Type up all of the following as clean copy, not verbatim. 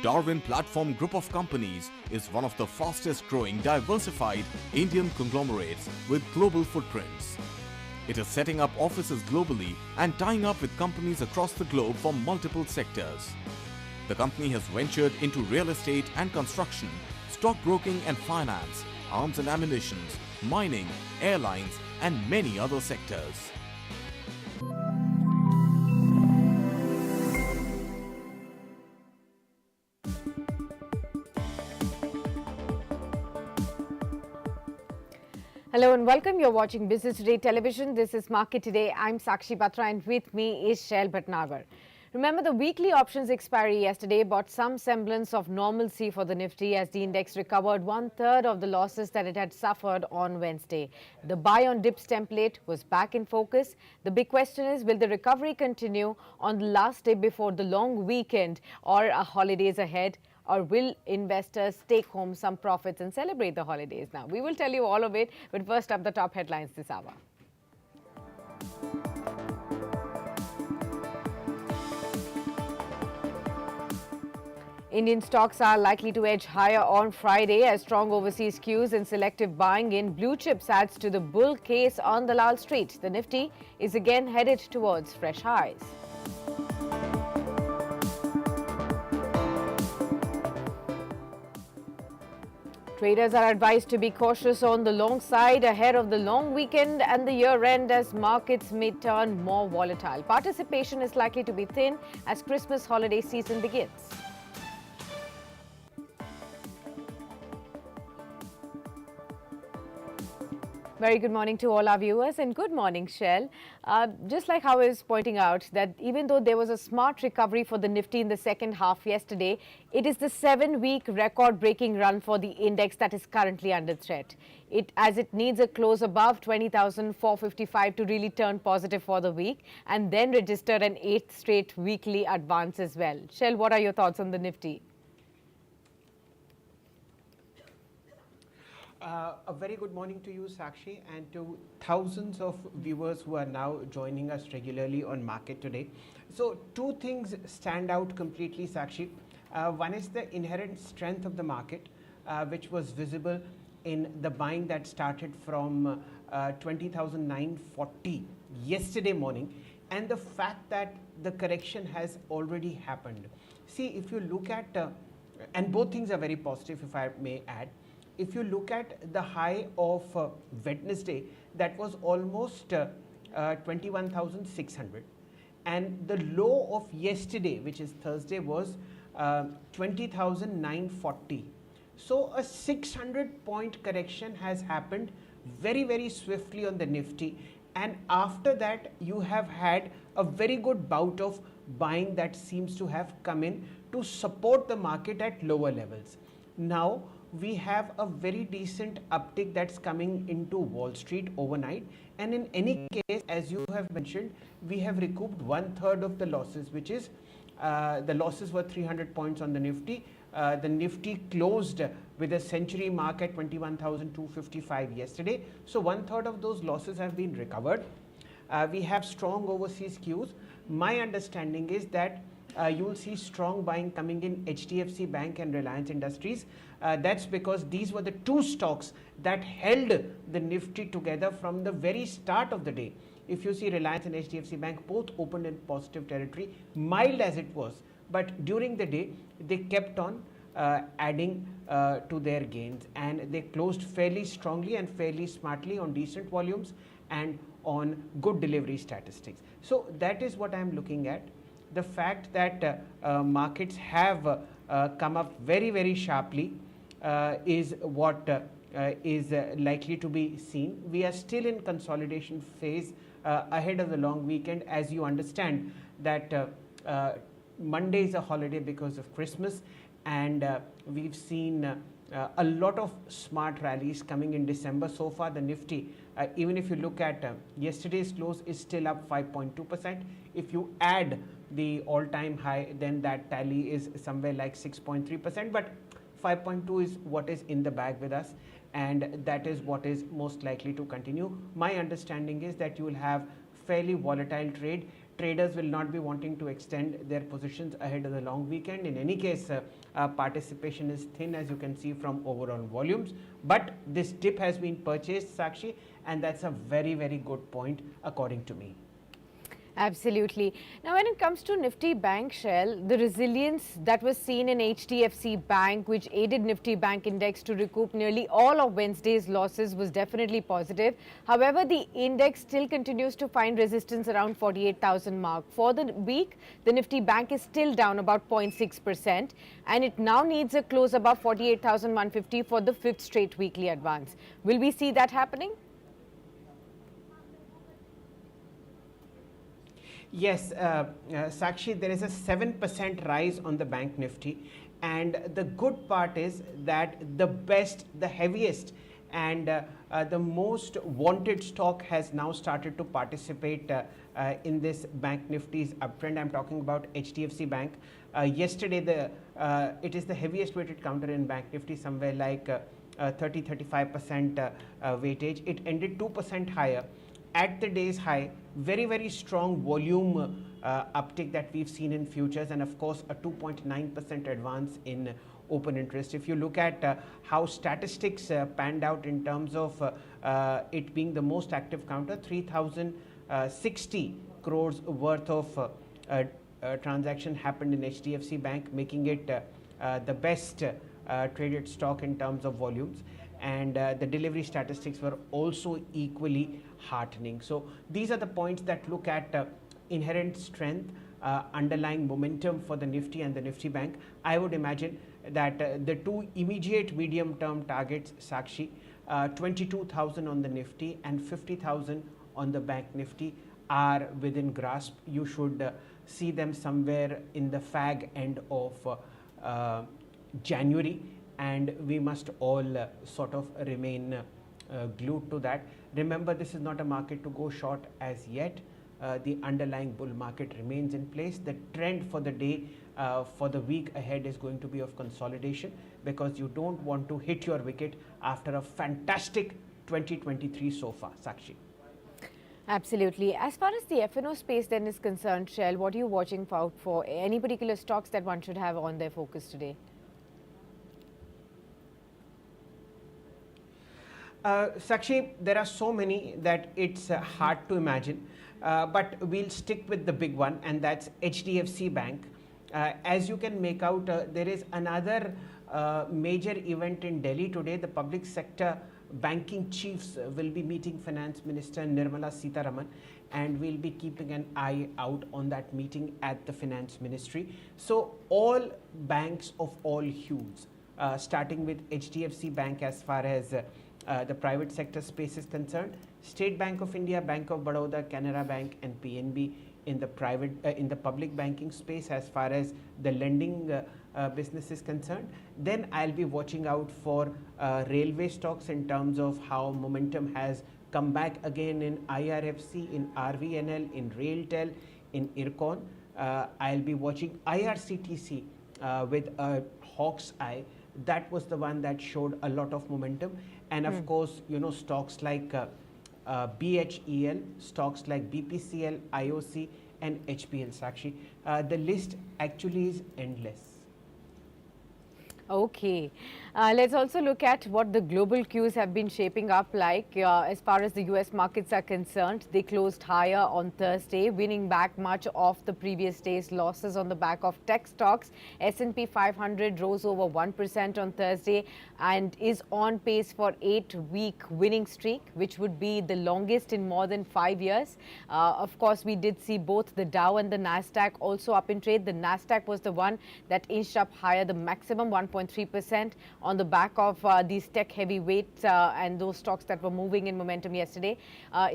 Darwin Platform Group of Companies is one of the fastest growing diversified Indian conglomerates with global footprints. It is setting up offices globally and tying up with companies across the globe for multiple sectors. The company has ventured into real estate and construction, stockbroking and finance, arms and ammunition, mining, airlines, and many other sectors. Hello and welcome. You're watching Business Today Television. This is Market Today. I'm Sakshi Batra and with me is Shail Bhatnagar. Remember, the weekly options expiry yesterday brought some semblance of normalcy for the Nifty as the index recovered one-third of the losses that it had suffered on Wednesday. The buy on dips template was back in focus. The big question is, will the recovery continue on the last day before the long weekend or holidays ahead? Or will investors take home some profits and celebrate the holidays? Now, we will tell you all of it, but first up, the top headlines this hour. Indian stocks are likely to edge higher on Friday as strong overseas cues and selective buying in blue chips adds to the bull case on Dalal Street. The Nifty is again headed towards fresh highs. Traders are advised to be cautious on the long side ahead of the long weekend and the year-end as markets may turn more volatile. Participation is likely to be thin as Christmas holiday season begins. Very good morning to all our viewers and good morning, Shail. Just like how I was pointing out that even though there was a smart recovery for the Nifty in the second half yesterday, it is the 7-week record-breaking run for the index that is currently under threat. As it needs a close above 20,455 to really turn positive for the week and then register an 8th straight weekly advance as well. Shail, what are your thoughts on the Nifty? A very good morning to you, Sakshi, and to thousands of viewers who are now joining us regularly on Market Today. So, two things stand out completely, Sakshi. One is the inherent strength of the market, which was visible in the buying that started from 20,940 yesterday morning, and the fact that the correction has already happened. See, if you look at, and both things are very positive, if I may add. If you look at the high of Wednesday, that was almost 21,600, and the low of yesterday, which is Thursday, was 20,940. So a 600-point correction has happened very, very swiftly on the Nifty, and after that you have had a very good bout of buying that seems to have come in to support the market at lower levels. Now we have a very decent uptick that's coming into Wall Street overnight, and in any case, as you have mentioned, we have recouped one-third of the losses, which is the losses were 300 points on the Nifty. The Nifty closed with a century mark at 21,255 yesterday, so one-third of those losses have been recovered. We have strong overseas cues. My understanding is that you will see strong buying coming in HDFC Bank and Reliance Industries. That's because these were the two stocks that held the Nifty together from the very start of the day. If you see, Reliance and HDFC Bank both opened in positive territory, mild as it was, but during the day they kept on adding to their gains, and they closed fairly strongly and fairly smartly on decent volumes and on good delivery statistics. So that is what I am looking at. The fact that markets have come up very, very sharply is what is likely to be seen. We are still in consolidation phase ahead of the long weekend. As you understand that Monday is a holiday because of Christmas, and we've seen a lot of smart rallies coming in December. So far the Nifty, even if you look at yesterday's close, is still up 5.2%. If you add the all-time high, then that tally is somewhere like 6.3%, but 5.2 is what is in the bag with us, and that is what is most likely to continue. My understanding is that you will have fairly volatile trade traders will not be wanting to extend their positions ahead of the long weekend. In any case, participation is thin, as you can see from overall volumes. But this dip has been purchased, Sakshi, and that's a very, very good point according to me. Absolutely. Now, when it comes to Nifty Bank, Shail, the resilience that was seen in HDFC Bank, which aided Nifty Bank Index to recoup nearly all of Wednesday's losses, was definitely positive. However, the index still continues to find resistance around 48,000 mark. For the week, the Nifty Bank is still down about 0.6%, and it now needs a close above 48,150 for the fifth straight weekly advance. Will we see that happening? Yes, Sakshi, there is a 7% rise on the Bank Nifty, and the good part is that the best, the heaviest, and the most wanted stock has now started to participate in this Bank Nifty's uptrend. I'm talking about HDFC Bank. Yesterday, it is the heaviest weighted counter in Bank Nifty, somewhere like 30-35% weightage. It ended 2% higher at the day's high. Very, very strong volume uptick that we've seen in futures, and of course a 2.9% advance in open interest. If you look at how statistics panned out in terms of it being the most active counter, 3,060 crores worth of transaction happened in HDFC Bank, making it the best traded stock in terms of volumes. And the delivery statistics were also equally heartening. So these are the points that look at inherent strength, underlying momentum for the Nifty and the Nifty Bank. I would imagine that the two immediate medium-term targets, Sakshi, 22,000 on the Nifty and 50,000 on the Bank Nifty, are within grasp. You should see them somewhere in the fag end of January. And we must all sort of remain glued to that. Remember, this is not a market to go short as yet. The underlying bull market remains in place. The trend for the day, for the week ahead, is going to be of consolidation, because you don't want to hit your wicket after a fantastic 2023 so far, Sakshi. Absolutely. As far as the F&O space then is concerned, Shail, what are you watching out for? Any particular stocks that one should have on their focus today? Sakshi, there are so many that it's hard to imagine, but we'll stick with the big one, and that's HDFC Bank. As you can make out, there is another major event in Delhi today. The public sector banking chiefs will be meeting Finance Minister Nirmala Sitharaman, and we'll be keeping an eye out on that meeting at the Finance Ministry. So all banks of all hues, starting with HDFC Bank as far as the private sector space is concerned, State Bank of India, Bank of Baroda, Canara Bank and PNB in the public banking space as far as the lending business is concerned. Then I'll be watching out for railway stocks in terms of how momentum has come back again in IRFC, in RVNL, in RailTel, in IRCON. I'll be watching IRCTC with a hawk's eye. That was the one that showed a lot of momentum. And of course, you know, stocks like BHEL, stocks like BPCL, IOC and HPL, Sakshi. The list actually is endless. Okay. Let's also look at what the global cues have been shaping up like. As far as the US markets are concerned, they closed higher on Thursday, winning back much of the previous day's losses on the back of tech stocks. S&P 500 rose over 1% on Thursday and is on pace for 8-week winning streak, which would be the longest in more than 5 years. Of course, we did see both the Dow and the Nasdaq also up in trade. The Nasdaq was the one that inched up higher, the maximum 1.3%. on the back of these tech heavyweights and those stocks that were moving in momentum yesterday.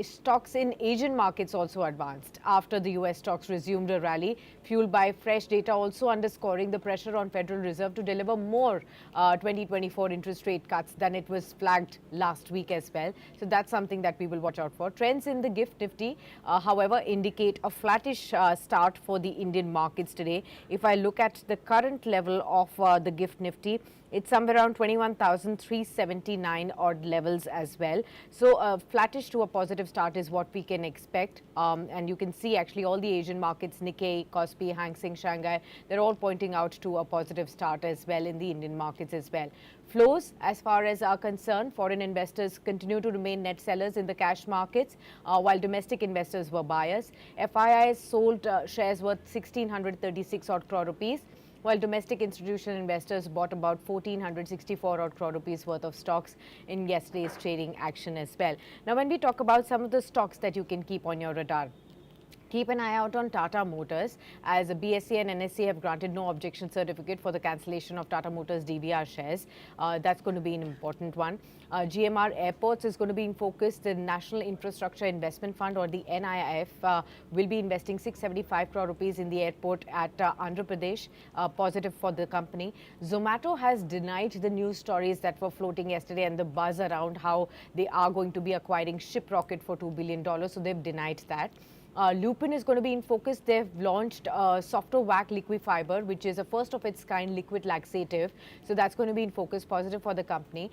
Stocks in Asian markets also advanced after the US stocks resumed a rally, fueled by fresh data also underscoring the pressure on Federal Reserve to deliver more 2024 interest rate cuts than it was flagged last week as well. So that's something that we will watch out for. Trends in the GIFT Nifty, however, indicate a flattish start for the Indian markets today. If I look at the current level of the GIFT Nifty, Nifty. It's somewhere around 21,379 odd levels as well. So flattish to a positive start is what we can expect. And you can see actually all the Asian markets, Nikkei, Kospi, Hang Seng, Shanghai, they're all pointing out to a positive start as well in the Indian markets as well. Flows, as far as are concerned, foreign investors continue to remain net sellers in the cash markets, while domestic investors were buyers. FIIs sold shares worth 1,636 odd crore rupees, while domestic institutional investors bought about 1,464 odd crore rupees worth of stocks in yesterday's trading action as well. Now, when we talk about some of the stocks that you can keep on your radar, keep an eye out on Tata Motors, as BSE and NSE have granted no objection certificate for the cancellation of Tata Motors DVR shares. That's going to be an important one. GMR Airports is going to be in focus. The National Infrastructure Investment Fund, or the NIIF, will be investing 675 crore rupees in the airport at Andhra Pradesh, positive for the company. Zomato has denied the news stories that were floating yesterday and the buzz around how they are going to be acquiring Shiprocket for $2 billion. So they've denied that. Lupin is going to be in focus. They've launched Softovac Liquifiber, which is a first of its kind liquid laxative. So that's going to be in focus, positive for the company.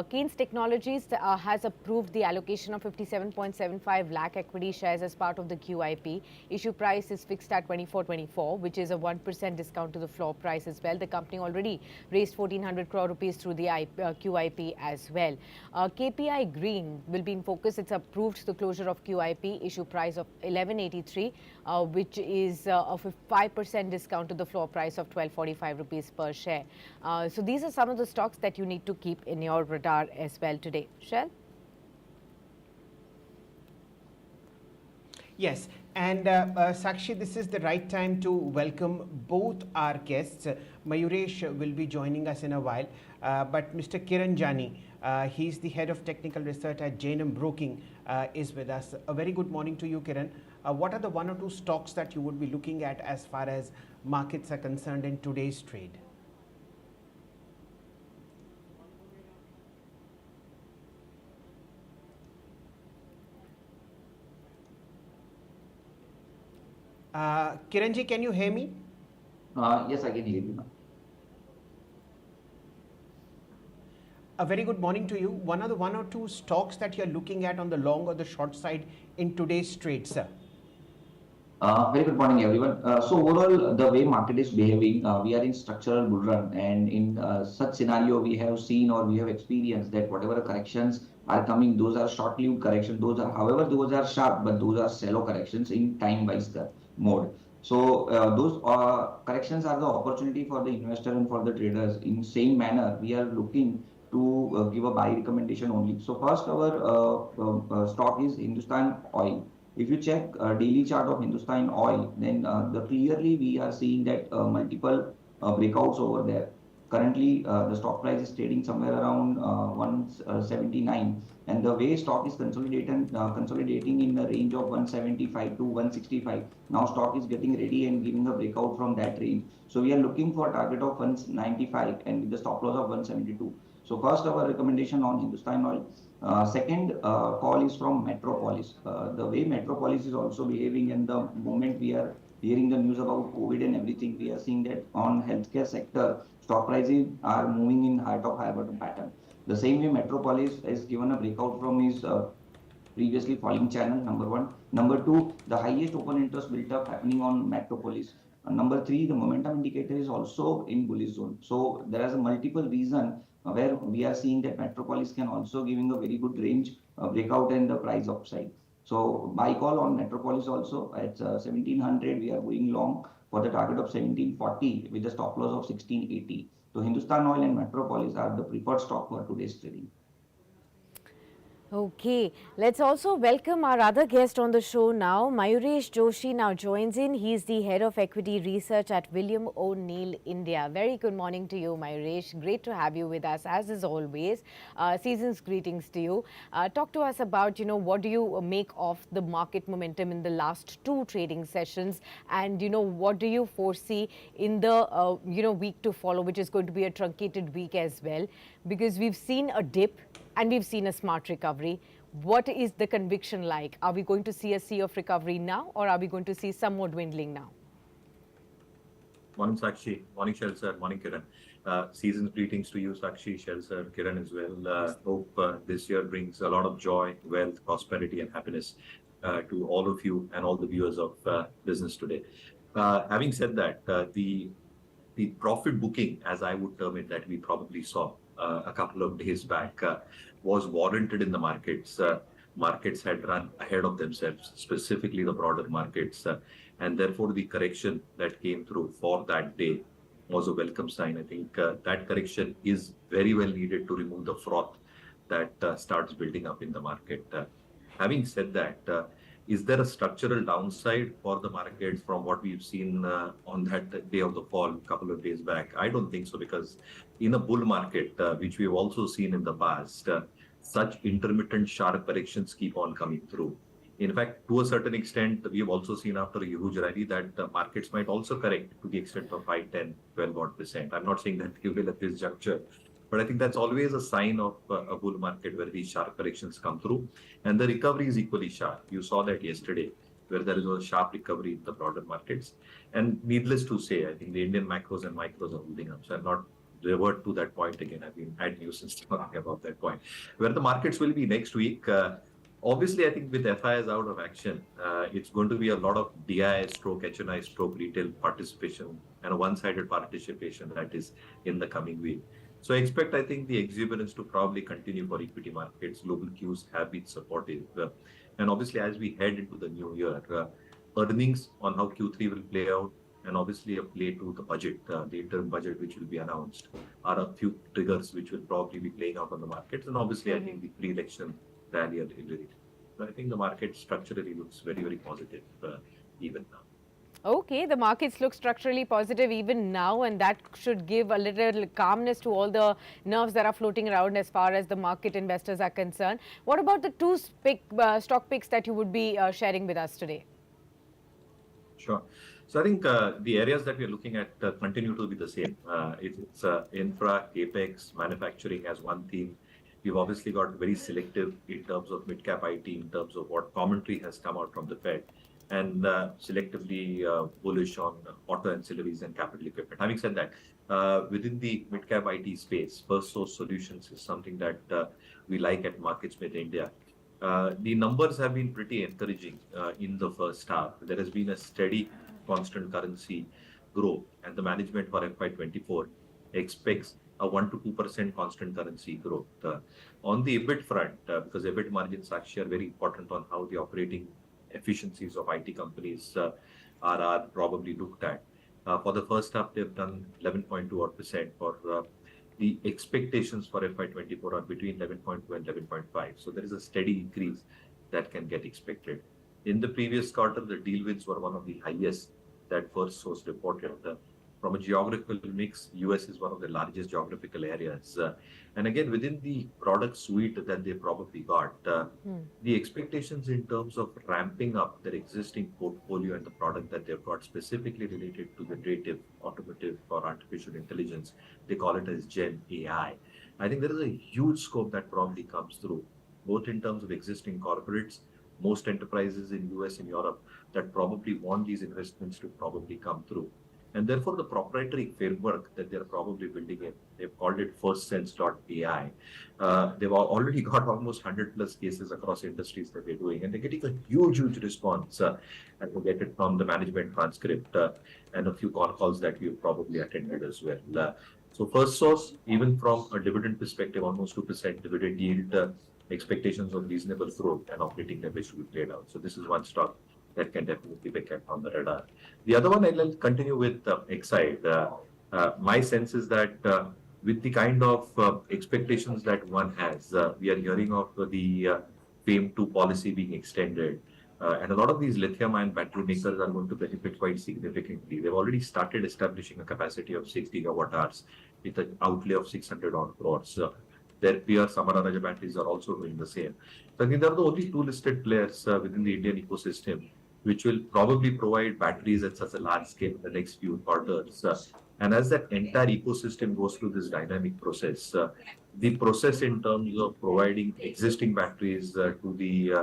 Keynes Technologies has approved the allocation of 57.75 lakh equity shares as part of the QIP. Issue price is fixed at 24.24, which is a 1% discount to the floor price as well. The company already raised 1,400 crore rupees through the QIP as well. KPI Green will be in focus. It's approved the closure of QIP. Issue price of 1183, which is a 5% discount to the floor price of 1245 rupees per share. So these are some of the stocks that you need to keep in your radar as well today. Shail? Yes, and Sakshi, this is the right time to welcome both our guests. Mayuresh will be joining us in a while, but Mr. Kiran Jani, he's the head of technical research at J&M Broking, is with us. A very good morning to you, Kiran. What are the one or two stocks that you would be looking at as far as markets are concerned in today's trade? Kiranji, can you hear me? Yes, I can hear you now. A very good morning to you. One or two stocks that you're looking at on the long or the short side in today's trade, sir? Very good morning, everyone. So overall, the way market is behaving, we are in structural bull run, and in such scenario, we have seen or we have experienced that whatever corrections are coming, those are short-lived corrections. However, those are sharp, but those are shallow corrections in time-wise mode. So those corrections are the opportunity for the investor and for the traders. In same manner, we are looking to give a buy recommendation only. So first, our stock is Hindustan Oil. If you check daily chart of Hindustan Oil, then clearly we are seeing that multiple breakouts over there. Currently, the stock price is trading somewhere around 179, and the way stock is consolidating in the range of 175 to 165. Now stock is getting ready and giving a breakout from that range. So we are looking for a target of 195 and with the stop loss of 172. So first, our recommendation on Hindustan Oil. Second call is from Metropolis. The way Metropolis is also behaving, and the moment we are hearing the news about COVID and everything, we are seeing that on healthcare sector, stock prices are moving in heart of high bottom pattern. The same way Metropolis has given a breakout from his previously falling channel, number one. Number two, the highest open interest built up happening on Metropolis. Number three, the momentum indicator is also in bullish zone. So there is a multiple reason where we are seeing that Metropolis can also giving a very good range breakout and the price upside. So buy call on Metropolis also at 1700. We are going long for the target of 1740 with a stop loss of 1680. So Hindustan Oil and Metropolis are the preferred stock for today's trading. Okay, let's also welcome our other guest on the show now. Mayuresh Joshi now joins in. He's the head of equity research at William O'Neill India. Very good morning to you, Mayuresh. Great to have you with us, as is always. Season's greetings to you. Talk to us about, what do you make of the market momentum in the last two trading sessions, and what do you foresee in the week to follow, which is going to be a truncated week as well, because we've seen a dip and we've seen a smart recovery. What is the conviction like? Are we going to see a sea of recovery now, or are we going to see some more dwindling now? Morning, Sakshi. Morning, Shail sir. Morning, Kiran. Season's greetings to you, Sakshi, Shail sir, Kiran as well. Hope this year brings a lot of joy, wealth, prosperity, and happiness to all of you and all the viewers of Business Today. Having said that, the profit booking, as I would term it, that we probably saw a couple of days back was warranted in the markets. Markets had run ahead of themselves, specifically the broader markets, and therefore the correction that came through for that day was a welcome sign. I think that correction is very well needed to remove the froth that starts building up in the market. Having said that, is there a structural downside for the market from what we've seen on that day of the fall a couple of days back? I don't think so, because in a bull market, which we've also seen in the past, such intermittent sharp corrections keep on coming through. In fact, to a certain extent, we have also seen after a huge rally that markets might also correct to the extent of 5, 10, 12 odd percent. I'm not saying that they will at this juncture, but I think that's always a sign of a bull market where these sharp corrections come through. And the recovery is equally sharp. You saw that yesterday, where there is a sharp recovery in the broader markets. And needless to say, I think the Indian macros and micros are holding up. So I'm not revert to that point again. I've been had news since talking about that point. Where the markets will be next week, obviously, I think with FIs out of action, it's going to be a lot of DI stroke HNI stroke retail participation and a one-sided participation that is in the coming week. So I expect, I think, the exuberance to probably continue for equity markets. Global cues have been supportive. And obviously, as we head into the new year, earnings on how Q3 will play out, and obviously a play to the budget, the interim budget which will be announced, are a few triggers which will probably be playing out on the markets. And obviously, I think the pre-election rally and delivery. So I think the market structurally looks very, very positive even now. Okay, the markets look structurally positive even now, and that should give a little calmness to all the nerves that are floating around as far as the market investors are concerned. What about the two stock picks that you would be sharing with us today? Sure. So I think the areas that we are looking at continue to be the same. It's infra, capex, manufacturing as one theme. We've obviously got very selective in terms of mid-cap IT, in terms of what commentary has come out from the Fed, and selectively bullish on auto ancillaries and capital equipment. Having said that, within the mid-cap IT space, first source solutions is something that we like at MarketSmith India. The numbers have been pretty encouraging in the first half. There has been a steady constant currency growth, and the management for FY24 expects a 1 to 2% constant currency growth. On the EBIT front, because EBIT margins actually are very important on how the operating efficiencies of IT companies are probably looked at. For the first half, they've done 11.2%. For the expectations for FY24 are between 11.2 and 11.5. So there is a steady increase that can get expected. In the previous quarter, the deal wins were one of the highest that First Source reported. From a geographical mix, US is one of the largest geographical areas. And again, within the product suite that they probably got, the expectations in terms of ramping up their existing portfolio and the product that they've got specifically related to generative, automotive, or artificial intelligence, they call it as Gen AI. I think there is a huge scope that probably comes through, both in terms of existing corporates, most enterprises in US and Europe that probably want these investments to probably come through. And therefore, the proprietary framework that they're probably building in, they've called it FirstSense.ai. They've already got almost 100 plus cases across industries that they're doing, and they're getting a huge response. And we'll get it from the management transcript and a few calls that we've probably attended as well. So First Source, even from a dividend perspective, almost 2% dividend yield, expectations of reasonable growth and operating leverage to be played out. So this is one stock that can definitely be kept on the radar. The other one, I'll continue with Exide. My sense is that with the kind of expectations that one has, we are hearing of the FAME 2 policy being extended. And a lot of these lithium-ion battery makers are going to benefit quite significantly. They've already started establishing a capacity of 6 gigawatt hours with an outlay of 600 odd crores. Their peer Samara Raja batteries are also doing the same. So I think they're the only two listed players within the Indian ecosystem which will probably provide batteries at such a large scale in the next few quarters. And as that entire ecosystem goes through this dynamic process, the process in terms of providing existing batteries to the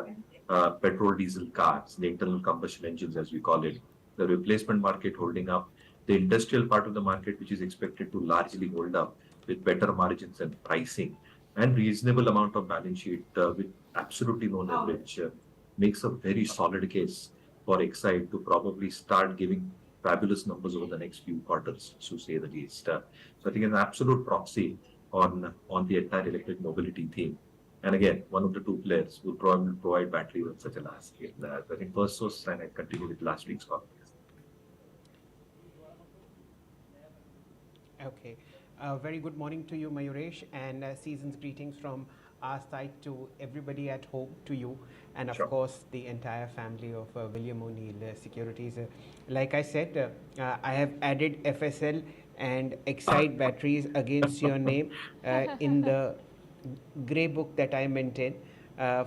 petrol diesel cars, the internal combustion engines as we call it, the replacement market holding up, the industrial part of the market, which is expected to largely hold up with better margins and pricing and reasonable amount of balance sheet with absolutely no leverage, makes a very solid case for Exide to probably start giving fabulous numbers over the next few quarters, to say the least. So I think an absolute proxy on the entire electric mobility theme. And again, one of the two players will probably provide batteries on such a large scale. I think first source, and I continue with last week's call. Okay. Very good morning to you, Mayuresh, and season's greetings from our side to everybody at home, to you, and of course the entire family of William O'Neill Securities. Like I said, I have added FSL and Exide batteries against your name in the grey book that I maintain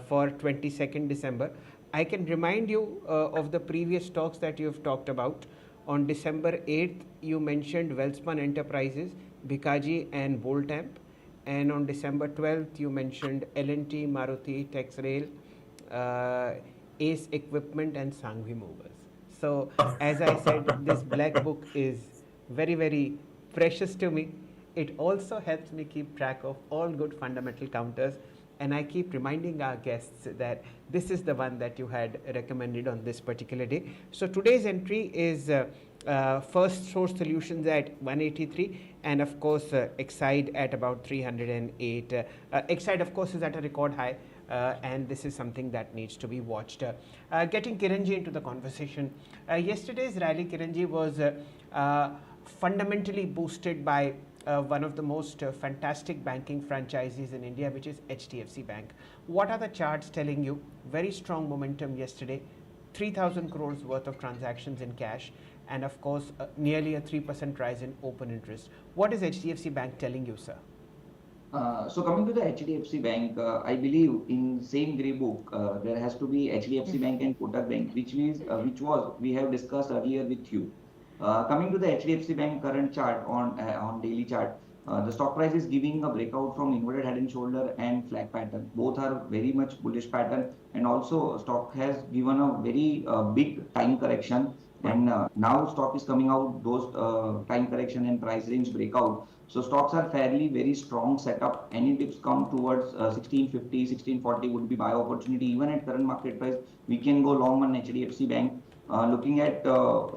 for 22nd December. I can remind you of the previous talks that you have talked about. On December 8th, you mentioned Welspun Enterprises, Bikaji and Voltamp. And on December 12th, you mentioned L&T, Maruti, Texrail, Ace Equipment and Sangvi Movers. So as I said, this black book is very, very precious to me. It also helps me keep track of all good fundamental counters. And I keep reminding our guests that this is the one that you had recommended on this particular day. So today's entry is First Source Solutions at 183 and of course Exide at about 308. Exide of course is at a record high and this is something that needs to be watched. Getting Kiranji into the conversation. Yesterday's rally, Kiranji, was fundamentally boosted by one of the most fantastic banking franchises in India, which is HDFC Bank. What are the charts telling you? Very strong momentum yesterday, 3,000 crores worth of transactions in cash, and of course, nearly a 3% rise in open interest. What is HDFC Bank telling you, sir? So coming to the HDFC Bank, I believe in same grey book, there has to be HDFC Bank and Kotak Bank, which we have discussed earlier with you. Coming to the HDFC Bank current chart on daily chart, the stock price is giving a breakout from inverted head and shoulder and flag pattern. Both are very much bullish pattern, and also stock has given a very big time correction. And now stock is coming out those time correction and price range breakout. So stocks are fairly very strong setup. Any dips come towards 1650, 1640 would be buy opportunity. Even at current market price, we can go long on HDFC Bank. Looking at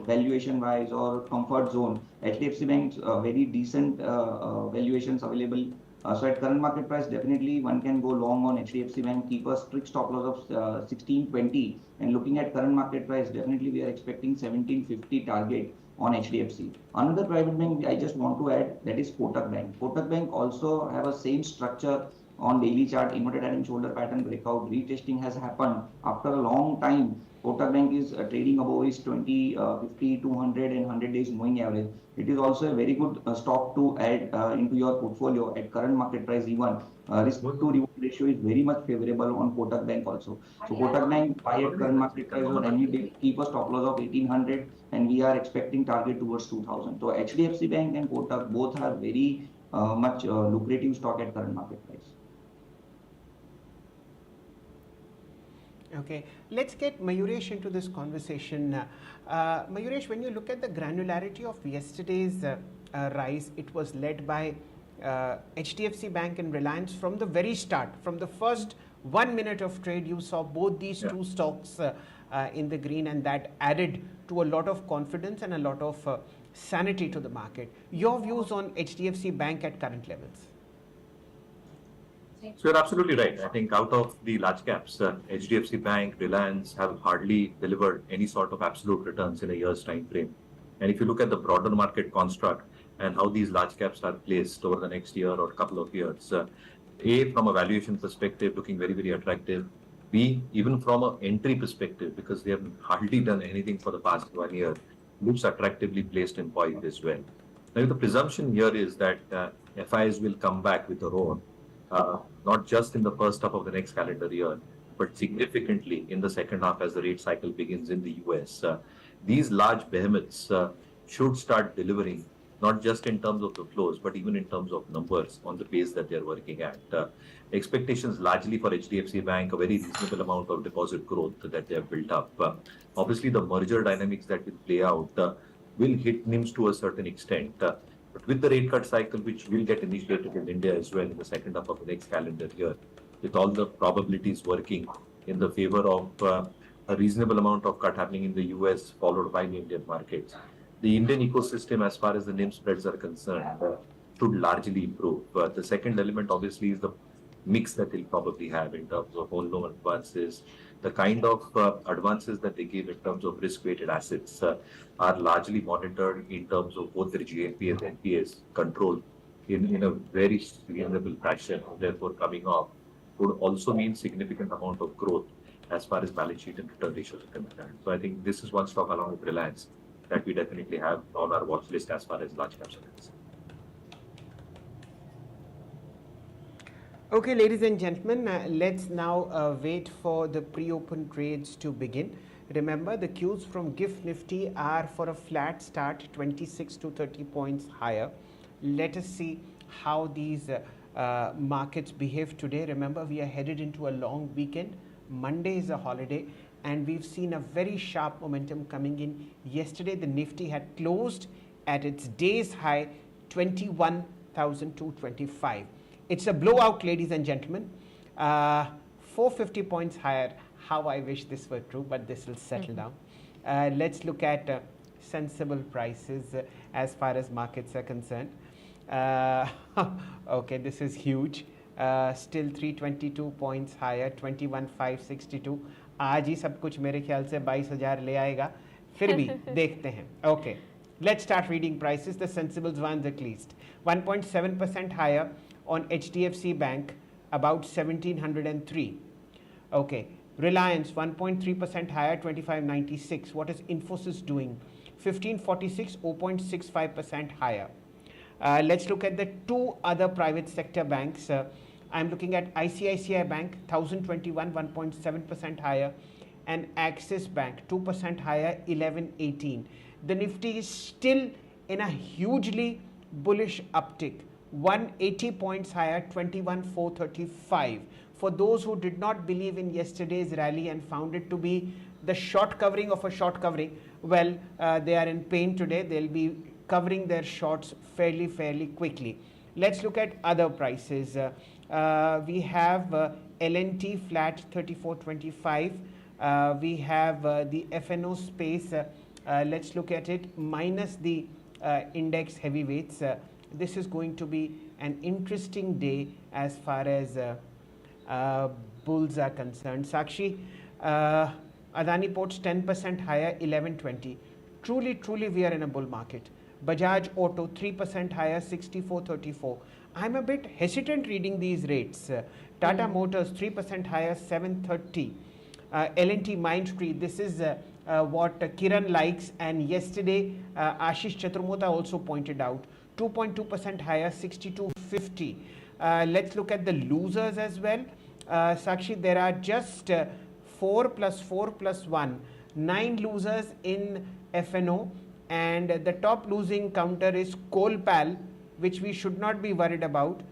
valuation wise or comfort zone, HDFC Bank's very decent valuations available. So at current market price, definitely one can go long on HDFC Bank, keep a strict stop loss of 1620. And looking at current market price, definitely we are expecting 1750 target on HDFC. Another private bank I just want to add, that is Kotak Bank. Kotak Bank also have a same structure on daily chart, inverted head and shoulder pattern breakout. Retesting has happened after a long time. Kotak Bank is trading above its 20, 50, 200 and 100 days moving average. It is also a very good stock to add into your portfolio at current market price even. Risk to reward ratio is very much favorable on Kotak Bank also. So Kotak Bank buy at current market price or any day, keep a stop loss of 1800 and we are expecting target towards 2000. So HDFC Bank and Kotak both are very much lucrative stock at current market price. Okay, let's get Mayuresh into this conversation. Mayuresh, when you look at the granularity of yesterday's rise, it was led by HDFC Bank and Reliance from the very start. From the first 1 minute of trade, you saw both these two stocks in the green, and that added to a lot of confidence and a lot of sanity to the market. Your views on HDFC Bank at current levels? So you're absolutely right. I think out of the large caps, HDFC Bank, Reliance have hardly delivered any sort of absolute returns in a year's time frame. And if you look at the broader market construct and how these large caps are placed over the next year or couple of years, A, from a valuation perspective, looking very, very attractive. B, even from an entry perspective, because they have hardly done anything for the past 1 year, looks attractively placed and poised as well. Now, the presumption here is that FIs will come back with a roar. Not just in the first half of the next calendar year, but significantly in the second half as the rate cycle begins in the US. These large behemoths should start delivering, not just in terms of the flows, but even in terms of numbers on the pace that they're working at. Expectations largely for HDFC Bank, a very reasonable amount of deposit growth that they have built up. Obviously, the merger dynamics that will play out will hit NIMs to a certain extent. But with the rate cut cycle, which will get initiated in India as well in the second half of the next calendar year, with all the probabilities working in the favor of a reasonable amount of cut happening in the US, followed by the Indian markets, the Indian ecosystem, as far as the NIM spreads are concerned, should largely improve. The second element, obviously, is the mix that they'll probably have in terms of whole loan advances. The kind of advances that they give in terms of risk-weighted assets are largely monitored in terms of both their GNP and NPAs control in a very reasonable fashion. Therefore, coming off would also mean significant amount of growth as far as balance sheet and return ratios are concerned. So I think this is one stock along with Reliance that we definitely have on our watch list as far as large caps are concerned. Okay, ladies and gentlemen, let's now wait for the pre-open trades to begin. Remember, the cues from GIFT Nifty are for a flat start, 26 to 30 points higher. Let us see how these markets behave today. Remember, we are headed into a long weekend. Monday is a holiday, and we've seen a very sharp momentum coming in. Yesterday, the Nifty had closed at its day's high, 21,225. It's a blowout, ladies and gentlemen. 450 points higher. How I wish this were true, but this will settle down. Let's look at sensible prices as far as markets are concerned. Okay, this is huge. Still 322 points higher, 21,562. आज ही सब कुछ मेरे ख्याल से 22,000 ले आएगा. फिर भी देखते हैं. Okay, let's start reading prices. The sensibles ones at least. 1.7% higher on HDFC Bank, about 1,703. Okay, Reliance 1.3% higher, 2596. What is Infosys doing? 1546, 0.65% higher. Let's look at the two other private sector banks. I'm looking at ICICI Bank 1021, 1.7% higher, and Axis Bank 2% higher, 1118. The Nifty is still in a hugely bullish uptick, 180 points higher, 21,435. For those who did not believe in yesterday's rally and found it to be the short covering of a short covering, well, they are in pain today. They'll be covering their shorts fairly quickly. Let's look at other prices. We have LNT flat 34.25. We have the FNO space. Let's look at it minus the index heavyweights. This is going to be an interesting day as far as bulls are concerned. Sakshi, Adani Ports 10% higher, 1120. Truly, we are in a bull market. Bajaj Auto 3% higher, 64.34. I'm a bit hesitant reading these rates. Tata Motors 3% higher, 730. L&T Mindtree, this is what Kiran likes, and yesterday Ashish Chaturmota also pointed out, 2.2% higher, 62.50. Let's look at the losers as well. Sakshi, there are just 4 plus 4 plus 1, 9 losers in FNO, and the top losing counter is Colpal, which we should not be worried about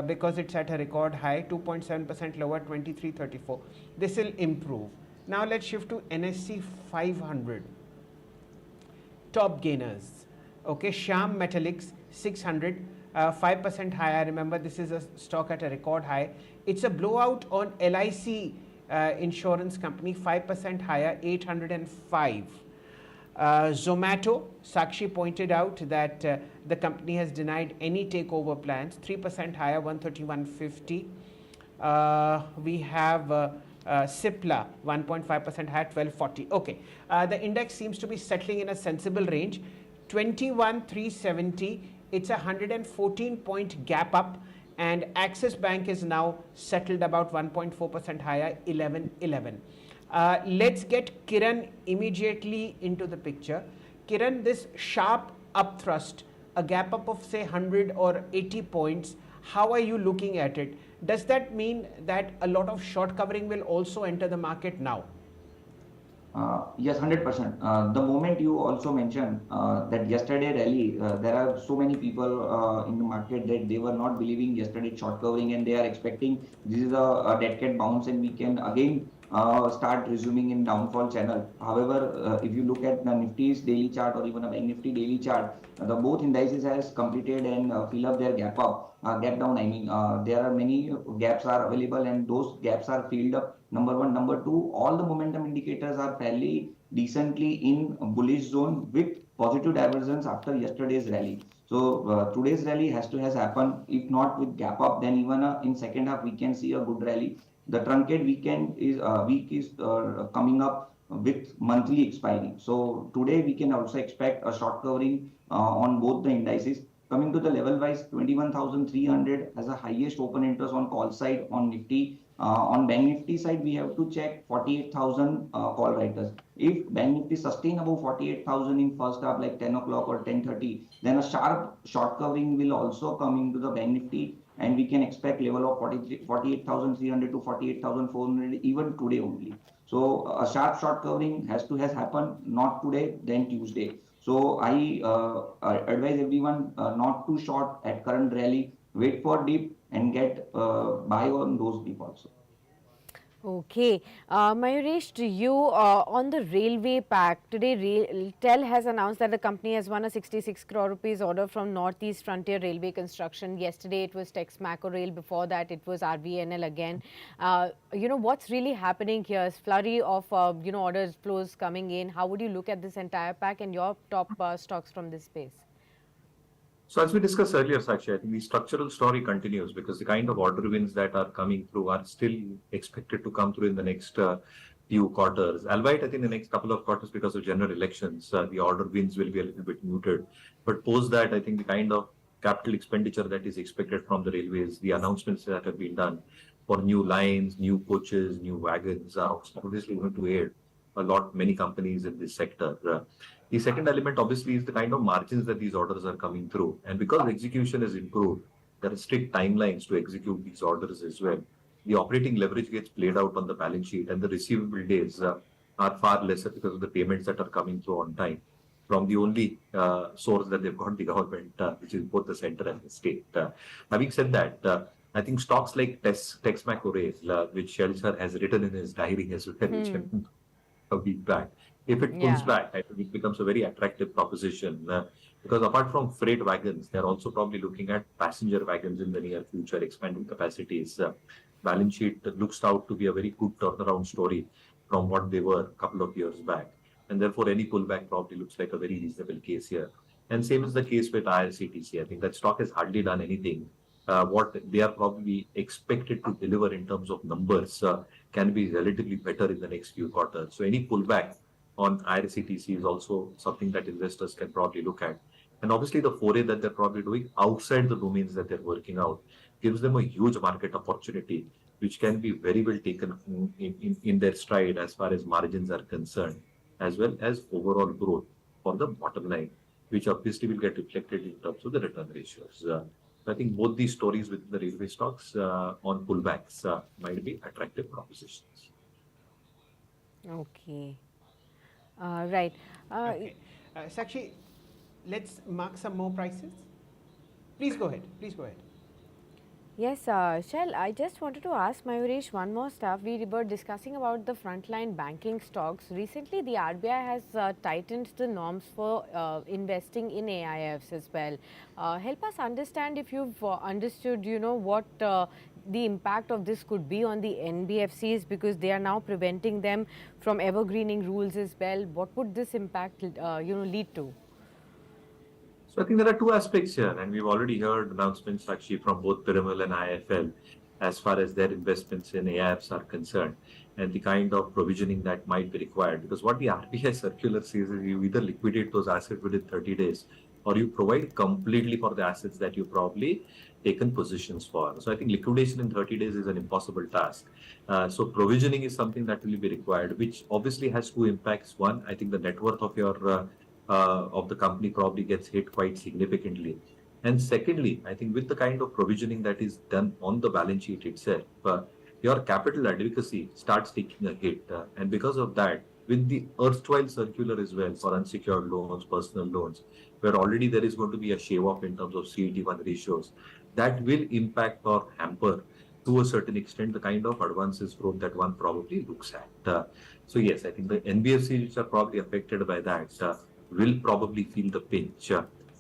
because it's at a record high, 2.7% lower, 23.34. This will improve. Now let's shift to NSE 500. Top gainers. Okay, Shyam Metallics 600, 5% higher. Remember, this is a stock at a record high. It's a blowout on LIC insurance company, 5% higher, 805. Zomato, Sakshi pointed out that the company has denied any takeover plans, 3% higher, 131.50. We have Cipla, 1.5% higher, 1240. Okay, the index seems to be settling in a sensible range, 21,370. It's a 114 point gap up, and Axis Bank is now settled about 1.4% higher, 1111. Let's get Kiran immediately into the picture. Kiran, this sharp upthrust, a gap up of say 100 or 80 points, how are you looking at it? Does that mean that a lot of short covering will also enter the market now? Yes, 100%. The moment you also mentioned that yesterday rally, there are so many people in the market that they were not believing yesterday short covering, and they are expecting this is a dead cat bounce and we can again start resuming in downfall channel. However, if you look at the Nifty's daily chart or even a Bank Nifty daily chart, the both indices has completed and fill up their gap down. I mean, there are many gaps are available and those gaps are filled up. Number one, number two, all the momentum indicators are fairly decently in bullish zone with positive divergence after yesterday's rally. So today's rally has happened. If not with gap up, then even in second half we can see a good rally. The truncated week is coming up with monthly expiry. So today we can also expect a short covering on both the indices. Coming to the level wise, 21,300 as a highest open interest on call side on Nifty. On Bank Nifty side, we have to check 48,000 call writers. If Bank Nifty sustain above 48,000 in first half, like 10 o'clock or 10:30, then a sharp short covering will also come into the Bank Nifty, and we can expect level of 48,300 to 48,400 even today only. So a sharp short covering has happened, not today, then Tuesday. So I advise everyone not to short at current rally, wait for dip and get buy on those dip also. Okay. Mayuresh, to you on the railway pack, today RailTel has announced that the company has won a 66 crore rupees order from Northeast Frontier Railway Construction. Yesterday it was Tex Maco Rail, before that it was RVNL again. What's really happening here is flurry of, orders flows coming in. How would you look at this entire pack and your top stocks from this space? So as we discussed earlier, Sakshi, I think the structural story continues because the kind of order wins that are coming through are still expected to come through in the next few quarters. Albeit, I think the next couple of quarters, because of general elections, the order wins will be a little bit muted. But post that, I think the kind of capital expenditure that is expected from the railways, the announcements that have been done for new lines, new coaches, new wagons are obviously going to aid many companies in this sector. The second element obviously is the kind of margins that these orders are coming through. And because execution is improved, there are strict timelines to execute these orders as well. The operating leverage gets played out on the balance sheet and the receivable days are far lesser because of the payments that are coming through on time from the only source that they've got, the government, which is both the center and the state. Having said that, I think stocks like Tex Maco Rail, which Shelter has written in his diary as well, which a week back. If it pulls back, I think it becomes a very attractive proposition because apart from freight wagons, they're also probably looking at passenger wagons in the near future, expanding capacities. Balance sheet looks out to be a very good turnaround story from what they were a couple of years back. And therefore, any pullback probably looks like a very reasonable case here. And same is the case with IRCTC. I think that stock has hardly done anything. What they are probably expected to deliver in terms of numbers can be relatively better in the next few quarters. So any pullback on IRCTC is also something that investors can probably look at. And obviously the foray that they're probably doing outside the domains that they're working out gives them a huge market opportunity, which can be very well taken in their stride as far as margins are concerned, as well as overall growth for the bottom line, which obviously will get reflected in terms of the return ratios. I think both these stories within the railway stocks on pullbacks might be attractive propositions. Okay. Right. Okay. Sakshi, let's mark some more prices. Please go ahead. Please go ahead. Yes, Shail, I just wanted to ask Mayuresh one more stuff. We were discussing about the frontline banking stocks. Recently, the RBI has tightened the norms for investing in AIFs as well. Help us understand, if you've understood, what the impact of this could be on the NBFCs, because they are now preventing them from evergreening rules as well. What would this impact, lead to? So I think there are two aspects here, and we've already heard announcements actually from both Piramal and IFL as far as their investments in AIFs are concerned, and the kind of provisioning that might be required. Because what the RBI circular says is you either liquidate those assets within 30 days or you provide completely for the assets that you probably taken positions for. So I think liquidation in 30 days is an impossible task. So provisioning is something that will be required, which obviously has two impacts. One, I think the net worth of your of the company probably gets hit quite significantly. And secondly, I think with the kind of provisioning that is done on the balance sheet itself, your capital adequacy starts taking a hit. And because of that, with the erstwhile circular as well for unsecured loans, personal loans, where already there is going to be a shave off in terms of CET1 ratios, that will impact or hamper to a certain extent, the kind of advances growth that one probably looks at. So yes, I think the NBFCs which are probably affected by that will probably feel the pinch,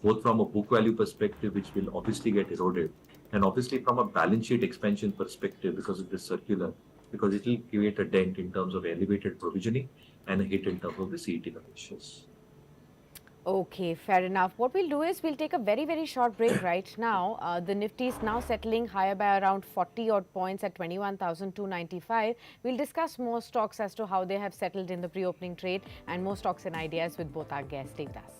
both from a book value perspective, which will obviously get eroded, and obviously from a balance sheet expansion perspective because it is circular, because it will create a dent in terms of elevated provisioning and a hit in terms of the CET1 ratios. Okay, fair enough. What we'll do is we'll take a very, very short break right now. The Nifty is now settling higher by around 40 odd points at 21,295. We'll discuss more stocks as to how they have settled in the pre-opening trade and more stocks and ideas with both our guests. Stay with us.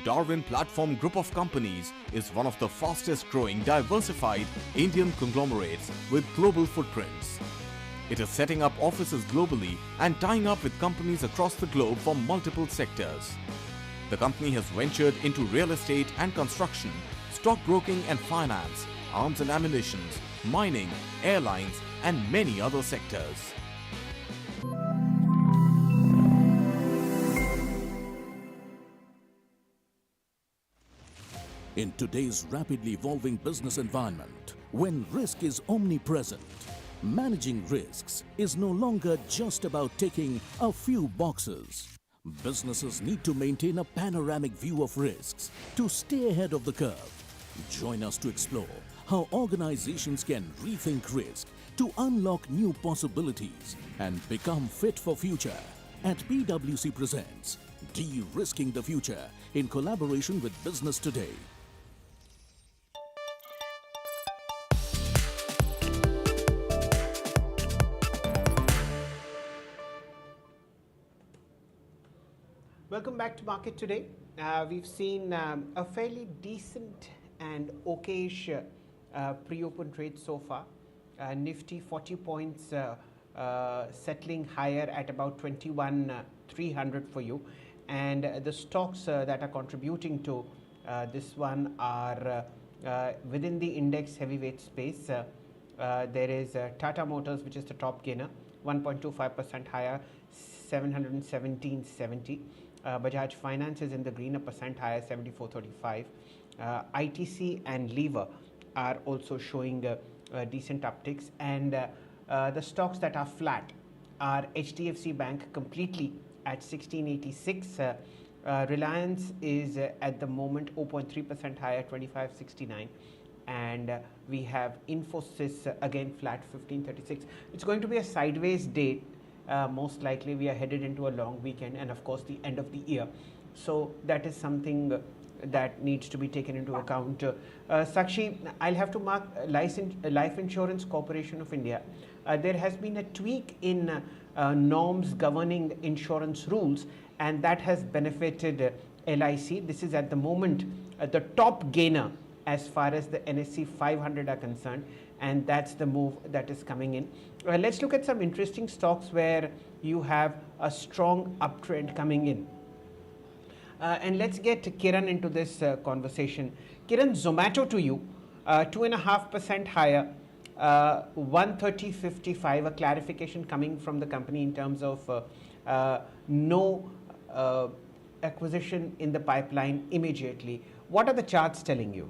Darwin Platform Group of Companies is one of the fastest growing diversified Indian conglomerates with global footprints. It is setting up offices globally and tying up with companies across the globe for multiple sectors. The company has ventured into real estate and construction, stockbroking and finance, arms and ammunition, mining, airlines, and many other sectors. In today's rapidly evolving business environment, when risk is omnipresent, managing risks is no longer just about ticking a few boxes. Businesses need to maintain a panoramic view of risks to stay ahead of the curve. Join us to explore how organizations can rethink risk to unlock new possibilities and become fit for future. At PwC presents De-Risking the Future in collaboration with Business Today. Welcome back to Market Today. We've seen a fairly decent and okayish pre-open trade so far. Nifty 40 points settling higher at about 21,300 for you. And the stocks that are contributing to this one are within the index heavyweight space. There is Tata Motors, which is the top gainer, 1.25% higher, 717.70. Bajaj Finance is in the green, a percent higher, 74.35. ITC and Lever are also showing decent upticks, and the stocks that are flat are HDFC Bank completely at 1686. Reliance is at the moment 0.3% higher, 25.69. And we have Infosys again flat, 1536. It's going to be a sideways day. Most likely we are headed into a long weekend and of course the end of the year, so that is something that needs to be taken into account. Sakshi, I'll have to mark Life Insurance Corporation of India. There has been a tweak in norms governing insurance rules, and that has benefited LIC. This is at the moment the top gainer as far as the NSE 500 are concerned, and that's the move that is coming in. Let's look at some interesting stocks where you have a strong uptrend coming in. And let's get Kiran into this conversation. Kiran, Zomato to you, 2.5% higher, 130.55, a clarification coming from the company in terms of no acquisition in the pipeline immediately. What are the charts telling you?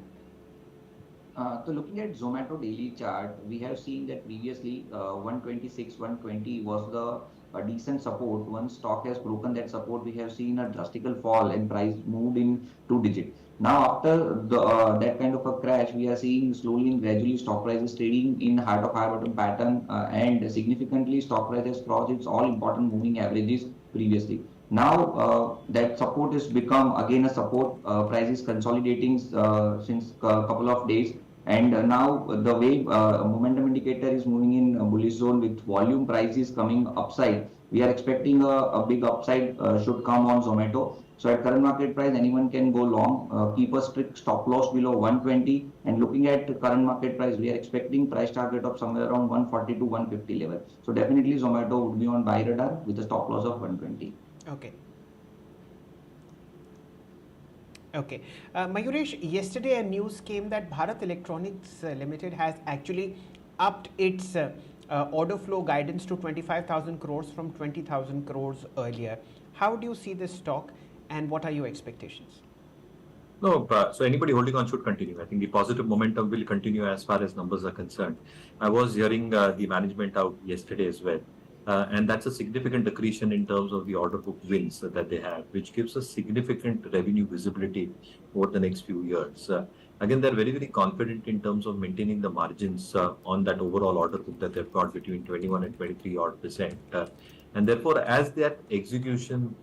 So looking at Zomato daily chart, we have seen that previously 126, 120 was the decent support. Once stock has broken that support, we have seen a drastical fall and price moved in 2-digit. Now after that kind of a crash, we are seeing slowly and gradually stock prices trading in heart of high bottom pattern, and significantly stock price has crossed its all important moving averages previously. Now that support has become again a support. Price is consolidating since a couple of days. And now the way momentum indicator is moving in a bullish zone with volume prices coming upside. We are expecting a big upside should come on Zomato. So at current market price, anyone can go long, keep a strict stop loss below 120. And looking at current market price, we are expecting price target of somewhere around 140 to 150 level. So definitely Zomato would be on buy radar with a stop loss of 120. Okay. Okay. Mayuresh, yesterday a news came that Bharat Electronics Limited has actually upped its order flow guidance to 25,000 crores from 20,000 crores earlier. How do you see this stock and what are your expectations? No, so anybody holding on should continue. I think the positive momentum will continue as far as numbers are concerned. I was hearing the management out yesterday as well. And that's a significant accretion in terms of the order book wins that they have, which gives us significant revenue visibility over the next few years. Again, they're very, very confident in terms of maintaining the margins on that overall order book that they've got between 21 and 23 odd percent. And therefore, as that execution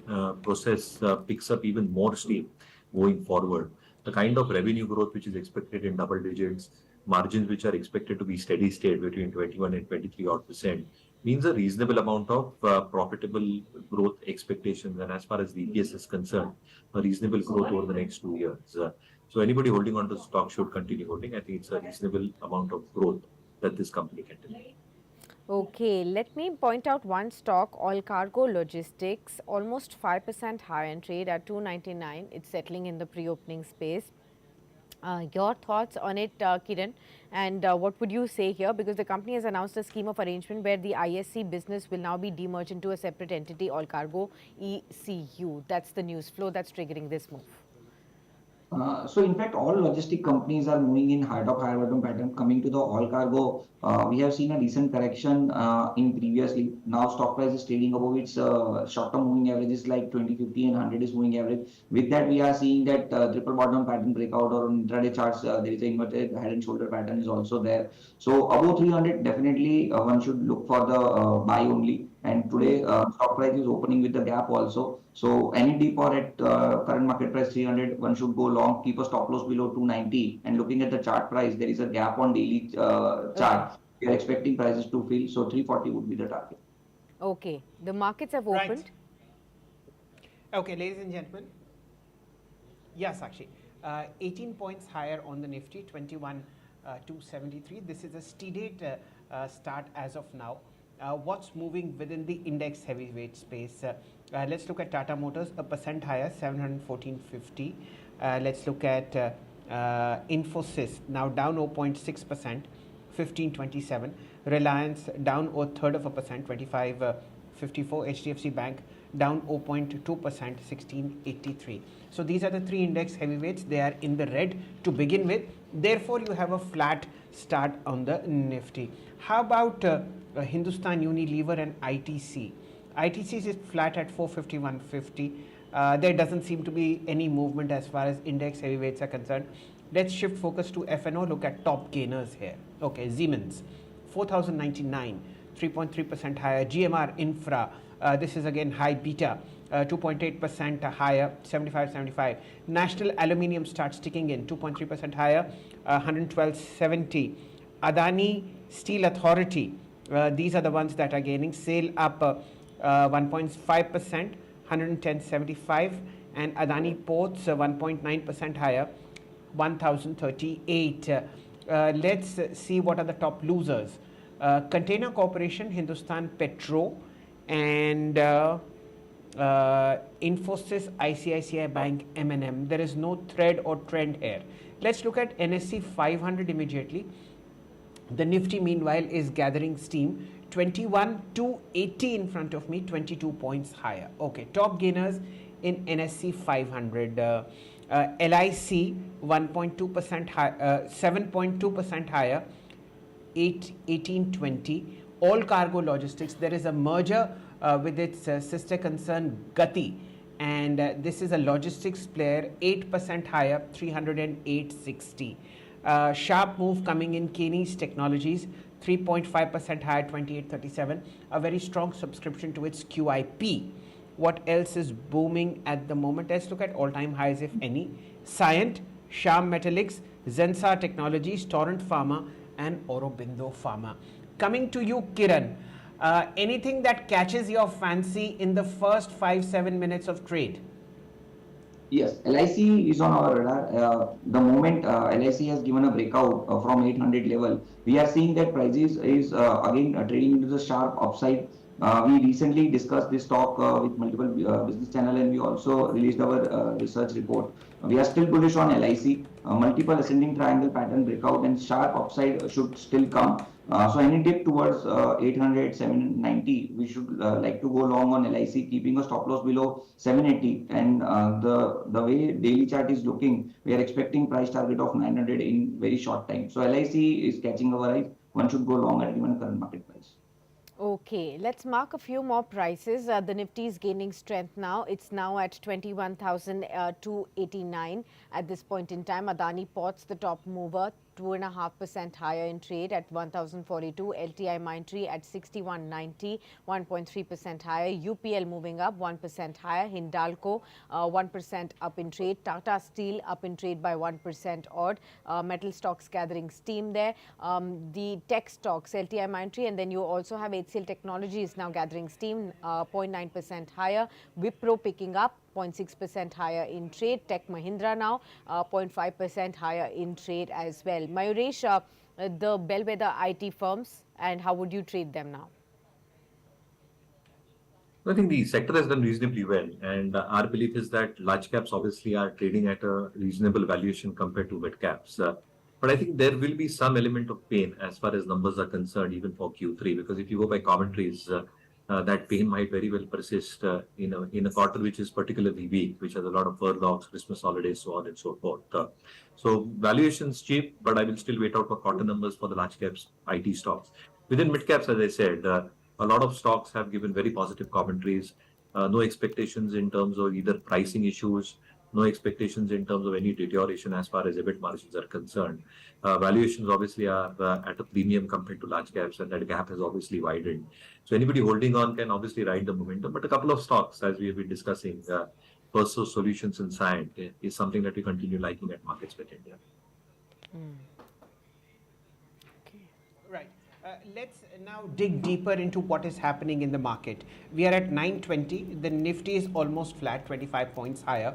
process picks up even more steam going forward, the kind of revenue growth which is expected in double digits, margins which are expected to be steady state between 21 and 23 odd percent, means a reasonable amount of profitable growth expectations. And as far as the EPS is concerned, a reasonable growth over the next 2 years. So anybody holding on to stock should continue holding. I think it's a reasonable amount of growth that this company can deliver. Okay, let me point out one stock, All Cargo Logistics, almost 5% higher in trade at 299. It's settling in the pre-opening space. Your thoughts on it, Kiran, and what would you say here? Because the company has announced a scheme of arrangement where the ISC business will now be demerged into a separate entity, All Cargo ECU. That's the news flow that's triggering this move. So in fact, all logistic companies are moving in high top, higher bottom pattern. Coming to the all cargo, we have seen a decent correction in previously. Now stock price is trading above its short-term moving averages like 20, 50 and 100 is moving average. With that, we are seeing that triple bottom pattern breakout, or on intraday charts, there is an inverted head and shoulder pattern is also there. So above 300, definitely one should look for the buy only. And today stock price is opening with the gap also. So any dip or at current market price 300, one should go long, keep a stop loss below 290. And looking at the chart price, there is a gap on daily chart. We are expecting prices to fill. So 340 would be the target. Okay, the markets have opened. Right. Okay, ladies and gentlemen. Yes, Sakshi. 18 points higher on the Nifty, 21,273. This is a steady start as of now. What's moving within the index heavyweight space? Let's look at Tata Motors, 1% higher, 714.50. Let's look at Infosys, now down 0.6%, 1527. Reliance down 0.33%, 2554. HDFC Bank down 0.2%, 1683. So these are the three index heavyweights. They are in the red to begin with. Therefore, you have a flat start on the Nifty. How about Hindustan Unilever and ITC? ITC is flat at 451.50. There doesn't seem to be any movement as far as index heavyweights are concerned. Let's shift focus to F&O. Look at top gainers here. Okay, Siemens, 4,099, 3.3% higher. GMR Infra, this is again high beta, 2.8% higher, 75.75. National Aluminium starts ticking in, 2.3% higher, 112.70. Adani Steel Authority, these are the ones that are gaining. SAIL up 1.5%, 110.75, and Adani Ports 1.9% higher, 1,038. Let's see what are the top losers. Container Corporation, Hindustan Petro, and Infosys, ICICI Bank, M&M. There is no thread or trend here. Let's look at NSE 500 immediately. The Nifty, meanwhile, is gathering steam. 21,280 in front of me, 22 points higher. Okay, top gainers in NSE 500. LIC 1.2% higher, 7.2% higher, 1820. All Cargo Logistics, there is a merger with its sister concern Gati, and this is a logistics player, 8% higher, 308.60. Sharp move coming in Keynes Technologies, 3.5% higher, 28.37. A very strong subscription to its QIP. What else is booming at the moment? Let's look at all-time highs, if any. Cyient, Shyam Metallics, Zensar Technologies, Torrent Pharma, and Aurobindo Pharma. Coming to you, Kiran, anything that catches your fancy in the first 5-7 minutes of trade? Yes, LIC is on our radar. The moment LIC has given a breakout from 800 level, we are seeing that prices is again trading into the sharp upside. We recently discussed this stock with multiple business channel, and we also released our research report. We are still bullish on LIC. Multiple ascending triangle pattern breakout and sharp upside should still come. So any dip towards 800, 790, we should like to go long on LIC, keeping a stop loss below 780. And the way daily chart is looking, we are expecting price target of 900 in very short time. So LIC is catching our eye. One should go long at even current market price. Okay, let's mark a few more prices. The Nifty is gaining strength now. It's now at 21,289 at this point in time. Adani Ports, the top mover, 2.5% higher in trade at 1,042. LTI Mindtree at 6190, 1.3% higher. UPL moving up 1% higher. Hindalco 1% up in trade. Tata Steel up in trade by 1% odd. Metal stocks gathering steam there. The tech stocks, LTI Mindtree, and then you also have HCL Technologies now gathering steam, 0.9% higher. Wipro picking up 0.6% higher in trade. Tech Mahindra now 0.5% higher in trade as well. Mayuresh, the bellwether IT firms, and how would you trade them now? I think the sector has done reasonably well, and our belief is that large caps obviously are trading at a reasonable valuation compared to mid caps. But I think there will be some element of pain as far as numbers are concerned, even for Q3, because if you go by commentaries, that pain might very well persist in a quarter which is particularly weak, which has a lot of furloughs, Christmas holidays, so on and so forth. So valuations cheap, but I will still wait out for quarter numbers for the large caps IT stocks. Within mid caps, as I said, a lot of stocks have given very positive commentaries. No expectations in terms of either pricing issues, no expectations in terms of any deterioration as far as EBIT margins are concerned. Valuations obviously are at a premium compared to large caps, and that gap has obviously widened. So anybody holding on can obviously ride the momentum. But a couple of stocks, as we have been discussing, Perso Solutions and Cyient is something that we continue liking at MarketSpec India. Right. Let's now dig deeper into what is happening in the market. We are at 920. The Nifty is almost flat, 25 points higher.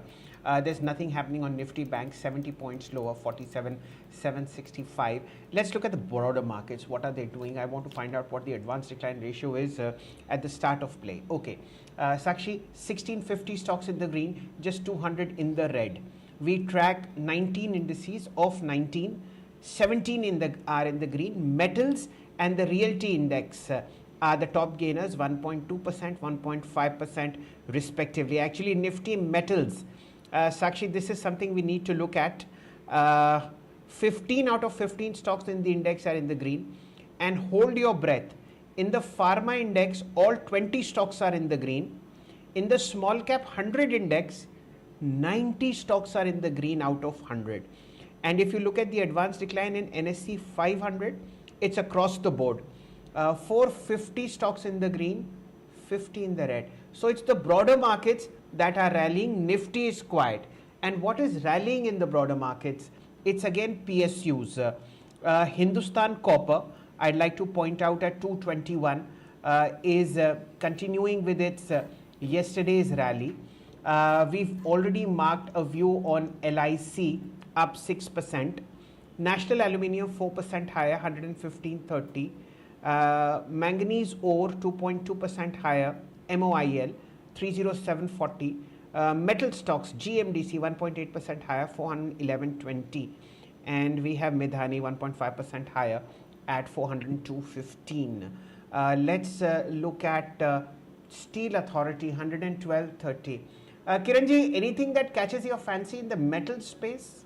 There's nothing happening on Nifty Bank, 70 points lower, 47,765. Let's look at the broader markets. What are they doing? I want to find out what the advanced decline ratio is at the start of play. Okay. Sakshi, 1650 stocks in the green, just 200 in the red. We track 19 indices of 19. 17 are in the green. Metals and the realty index are the top gainers, 1.2%, 1.5% respectively. Actually, Nifty metals, Sakshi, this is something we need to look at. 15 out of 15 stocks in the index are in the green. And hold your breath. In the pharma index, all 20 stocks are in the green. In the small cap 100 index, 90 stocks are in the green out of 100. And if you look at the advanced decline in NSE 500, it's across the board. 450 stocks in the green, 50 in the red. So it's the broader markets that are rallying. Nifty is quiet. And what is rallying in the broader markets? It's again PSUs. Hindustan Copper, I'd like to point out at 221, is continuing with its yesterday's rally. We've already marked a view on LIC, up 6%. National Aluminium 4% higher, 115.30. Manganese ore 2.2% higher, MOIL 307.40. Metal stocks GMDC 1.8% higher, 411.20. And we have Midhani 1.5% higher at 402.15. Let's look at Steel Authority 112.30. Kiranji, anything that catches your fancy in the metal space?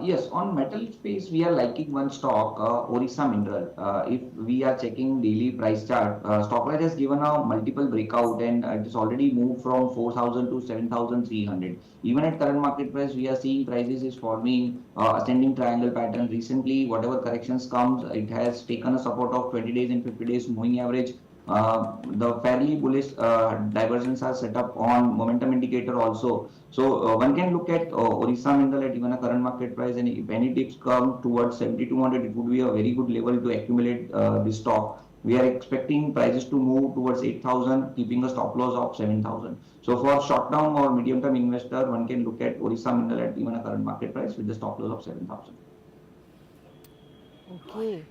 Yes, on metal space, we are liking one stock, Orissa Mineral. If we are checking daily price chart, stock price has given a multiple breakout and it has already moved from 4,000 to 7,300. Even at current market price, we are seeing prices is forming ascending triangle pattern. Recently, whatever corrections comes, it has taken a support of 20 days and 50 days moving average. The fairly bullish divergence are set up on momentum indicator also. So one can look at Orissa Mineral at even a current market price, and if any dips come towards 7,200, it would be a very good level to accumulate this stock. We are expecting prices to move towards 8,000, keeping a stop loss of 7,000. So for short-term or medium-term investor, one can look at Orissa Mineral at even a current market price with the stop loss of 7,000. Okay.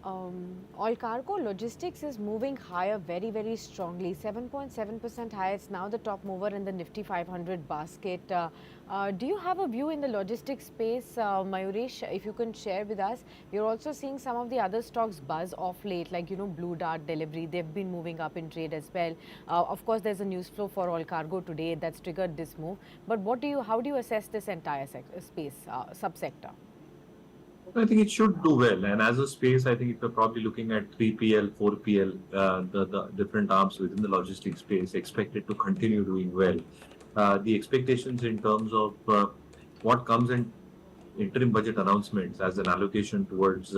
Oil cargo logistics is moving higher very strongly, 7.7% higher. It's now the top mover in the Nifty 500 basket. Do you have a view in the logistics space, Mayuresh? If you can share with us. We're also seeing some of the other stocks buzz off late, like Blue Dart Delivery. They've been moving up in trade as well. Of course, there's a news flow for oil cargo today that's triggered this move. But how do you assess this entire space subsector? I think it should do well. And as a space, I think if you're probably looking at 3PL, 4PL, the different arms within the logistics space expected to continue doing well. The expectations in terms of what comes in interim budget announcements as an allocation towards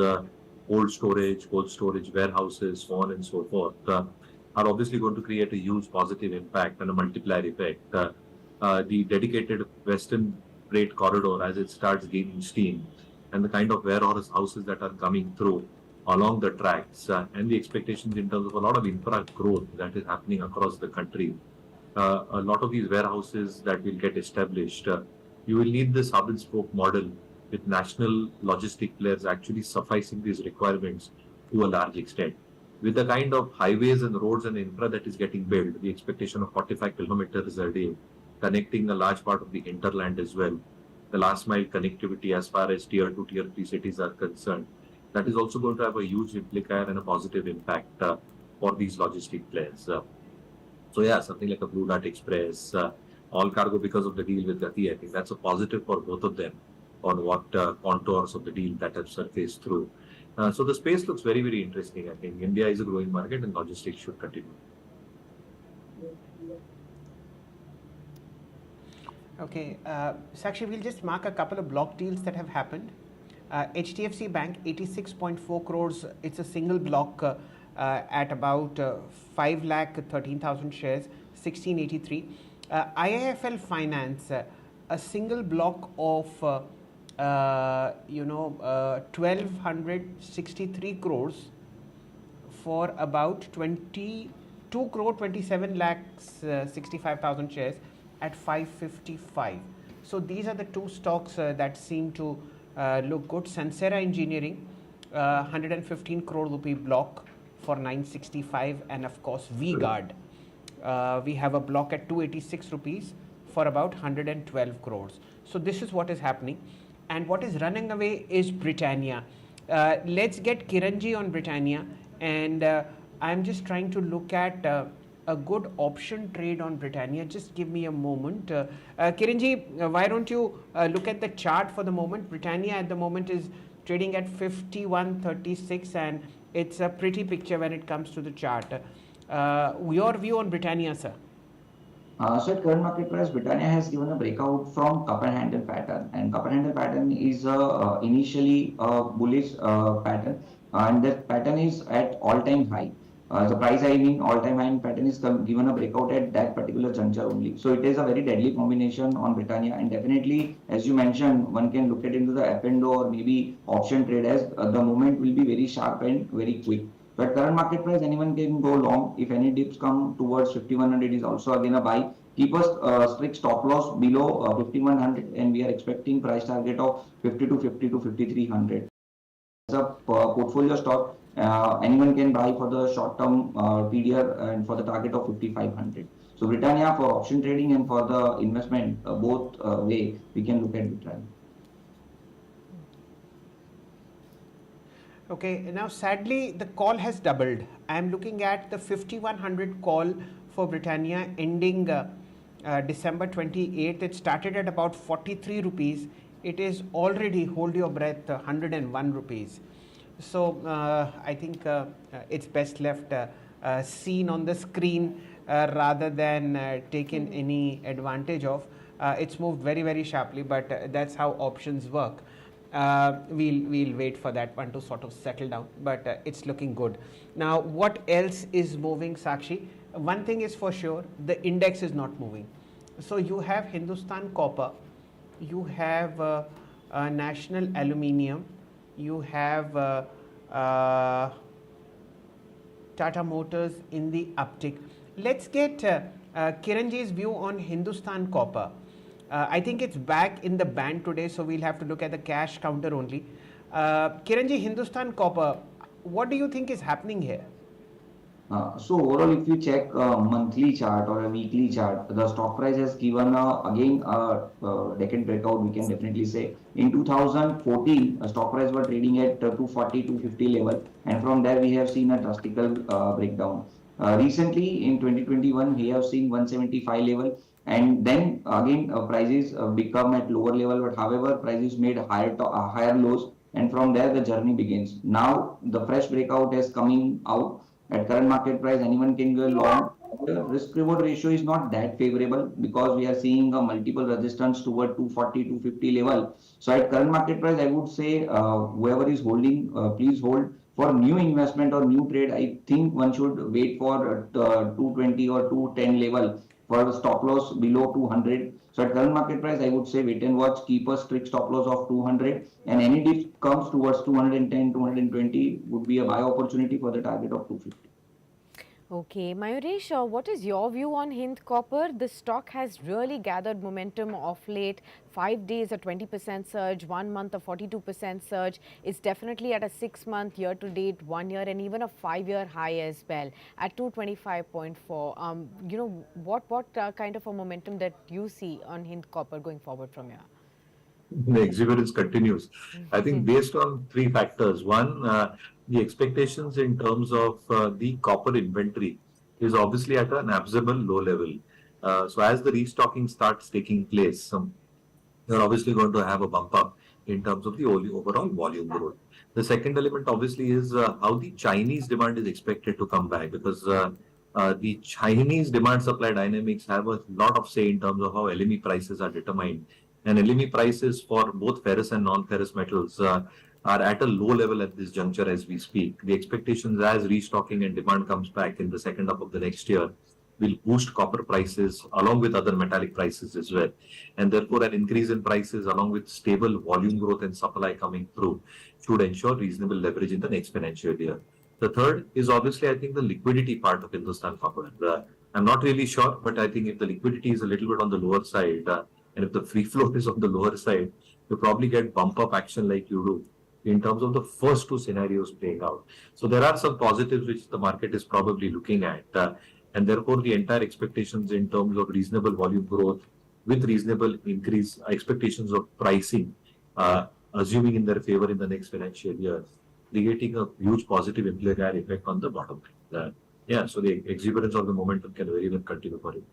cold storage, warehouses, so on and so forth, are obviously going to create a huge positive impact and a multiplier effect. The dedicated Western freight corridor, as it starts gaining steam, and the kind of warehouses that are coming through along the tracks, and the expectations in terms of a lot of infra growth that is happening across the country. A lot of these warehouses that will get established, you will need this hub and spoke model with national logistic players actually sufficing these requirements to a large extent. With the kind of highways and roads and infra that is getting built, the expectation of 45 kilometers a day, connecting a large part of the hinterland as well, the last mile connectivity as far as tier 2, tier 3 cities are concerned, that is also going to have a huge implicator and a positive impact for these logistic players. So yeah, something like a Blue Dart Express, all cargo because of the deal with Gati, I think that's a positive for both of them on what contours of the deal that have surfaced through. So the space looks very interesting. I think India is a growing market and logistics should continue. Okay, Sakshi, we'll just mark a couple of block deals that have happened. HDFC Bank, 86.4 crores. It's a single block at about 5,13,000 shares, 1683. IIFL Finance, a single block of 1,263 crores for about 22 crore 27 lakhs 65,000 shares at 555. So these are the two stocks that seem to look good. Sansera Engineering, 115 crore rupee block for 965, and of course V-Guard. We have a block at 286 rupees for about 112 crores. So this is what is happening, and what is running away is Britannia. Let's get Kiranji on Britannia, and I'm just trying to look at a good option trade on Britannia. Just give me a moment. Kiranji, why don't you look at the chart for the moment? Britannia at the moment is trading at 51.36, and it's a pretty picture when it comes to the chart. Your view on Britannia, sir? So at current market price, Britannia has given a breakout from cup and handle pattern, and cup and handle pattern is initially a bullish pattern, and that pattern is at all-time high. The price high in all-time high pattern is given a breakout at that particular juncture only. So it is a very deadly combination on Britannia, and definitely, as you mentioned, one can look at into the F&O or maybe option trade as the movement will be very sharp and very quick. So at current market price, anyone can go long. If any dips come towards 5100, is also again a buy. Keep a strict stop loss below 5100, and we are expecting price target of 5250 to 5300. As a portfolio stock, anyone can buy for the short term PDR and for the target of 5500. So Britannia for option trading and for the investment, both way we can look at Britannia. Okay, now sadly the call has doubled. I am looking at the 5100 call for Britannia ending December 28th. It started at about 43 rupees. It is already, hold your breath, 101 rupees. So I think it's best left seen on the screen rather than taken any advantage of. It's moved very sharply, but that's how options work. We'll wait for that one to sort of settle down, but it's looking good. Now, what else is moving, Sakshi? One thing is for sure, the index is not moving. So you have Hindustan Copper, you have National Aluminium, you have Tata Motors in the uptick. Let's get Kiranji's view on Hindustan Copper. I think it's back in the band today, so we'll have to look at the cash counter only. Kiranji, Hindustan Copper, what do you think is happening here? So overall, if you check a monthly chart or a weekly chart, the stock price has given again a decade breakout. We can definitely say in 2014, stock price were trading at 240, 250 level, and from there we have seen a drastical breakdown. Recently, in 2021, we have seen 175 level, and then again prices become at lower level. But however, prices made higher lows, and from there the journey begins. Now the fresh breakout is coming out at current market price. Anyone can go long. The risk reward ratio is not that favorable because we are seeing a multiple resistance toward 240, 250 level. So at current market price, I would say whoever is holding, please hold. For new investment or new trade, I think one should wait for 220 or 210 level for stop loss below 200. So at current market price, I would say wait and watch, keep a strict stop loss of 200, and any dip comes towards 210, 220 would be a buy opportunity for the target of 250. Okay, Mayuresh, what is your view on Hind Copper? The stock has really gathered momentum of late. 5 days, a 20% surge, 1 month, a 42% surge. It's definitely at a 6-month, year-to-date, 1 year, and even a 5-year high as well at 225.4. What kind of a momentum that you see on Hind Copper going forward from here? The exuberance continues. I think based on three factors. One, the expectations in terms of the copper inventory is obviously at an abnormal low level. So as the restocking starts taking place, you're obviously going to have a bump up in terms of the overall volume growth. The second element obviously is how the Chinese demand is expected to come back, because the Chinese demand supply dynamics have a lot of say in terms of how LME prices are determined. And LME prices for both ferrous and non-ferrous metals are at a low level at this juncture as we speak. The expectations as restocking and demand comes back in the second half of the next year will boost copper prices along with other metallic prices as well. And therefore, an increase in prices along with stable volume growth and supply coming through should ensure reasonable leverage in the next financial year. The third is obviously, I think, the liquidity part of Hindustan Copper. I'm not really sure, but I think if the liquidity is a little bit on the lower side, and if the free float is on the lower side, you probably get bump up action like you do in terms of the first two scenarios playing out. So there are some positives which the market is probably looking at. And therefore, the entire expectations in terms of reasonable volume growth with reasonable increase expectations of pricing, assuming in their favor in the next financial year, creating a huge positive implicator effect on the bottom line. So the exuberance of the momentum can very well continue for it.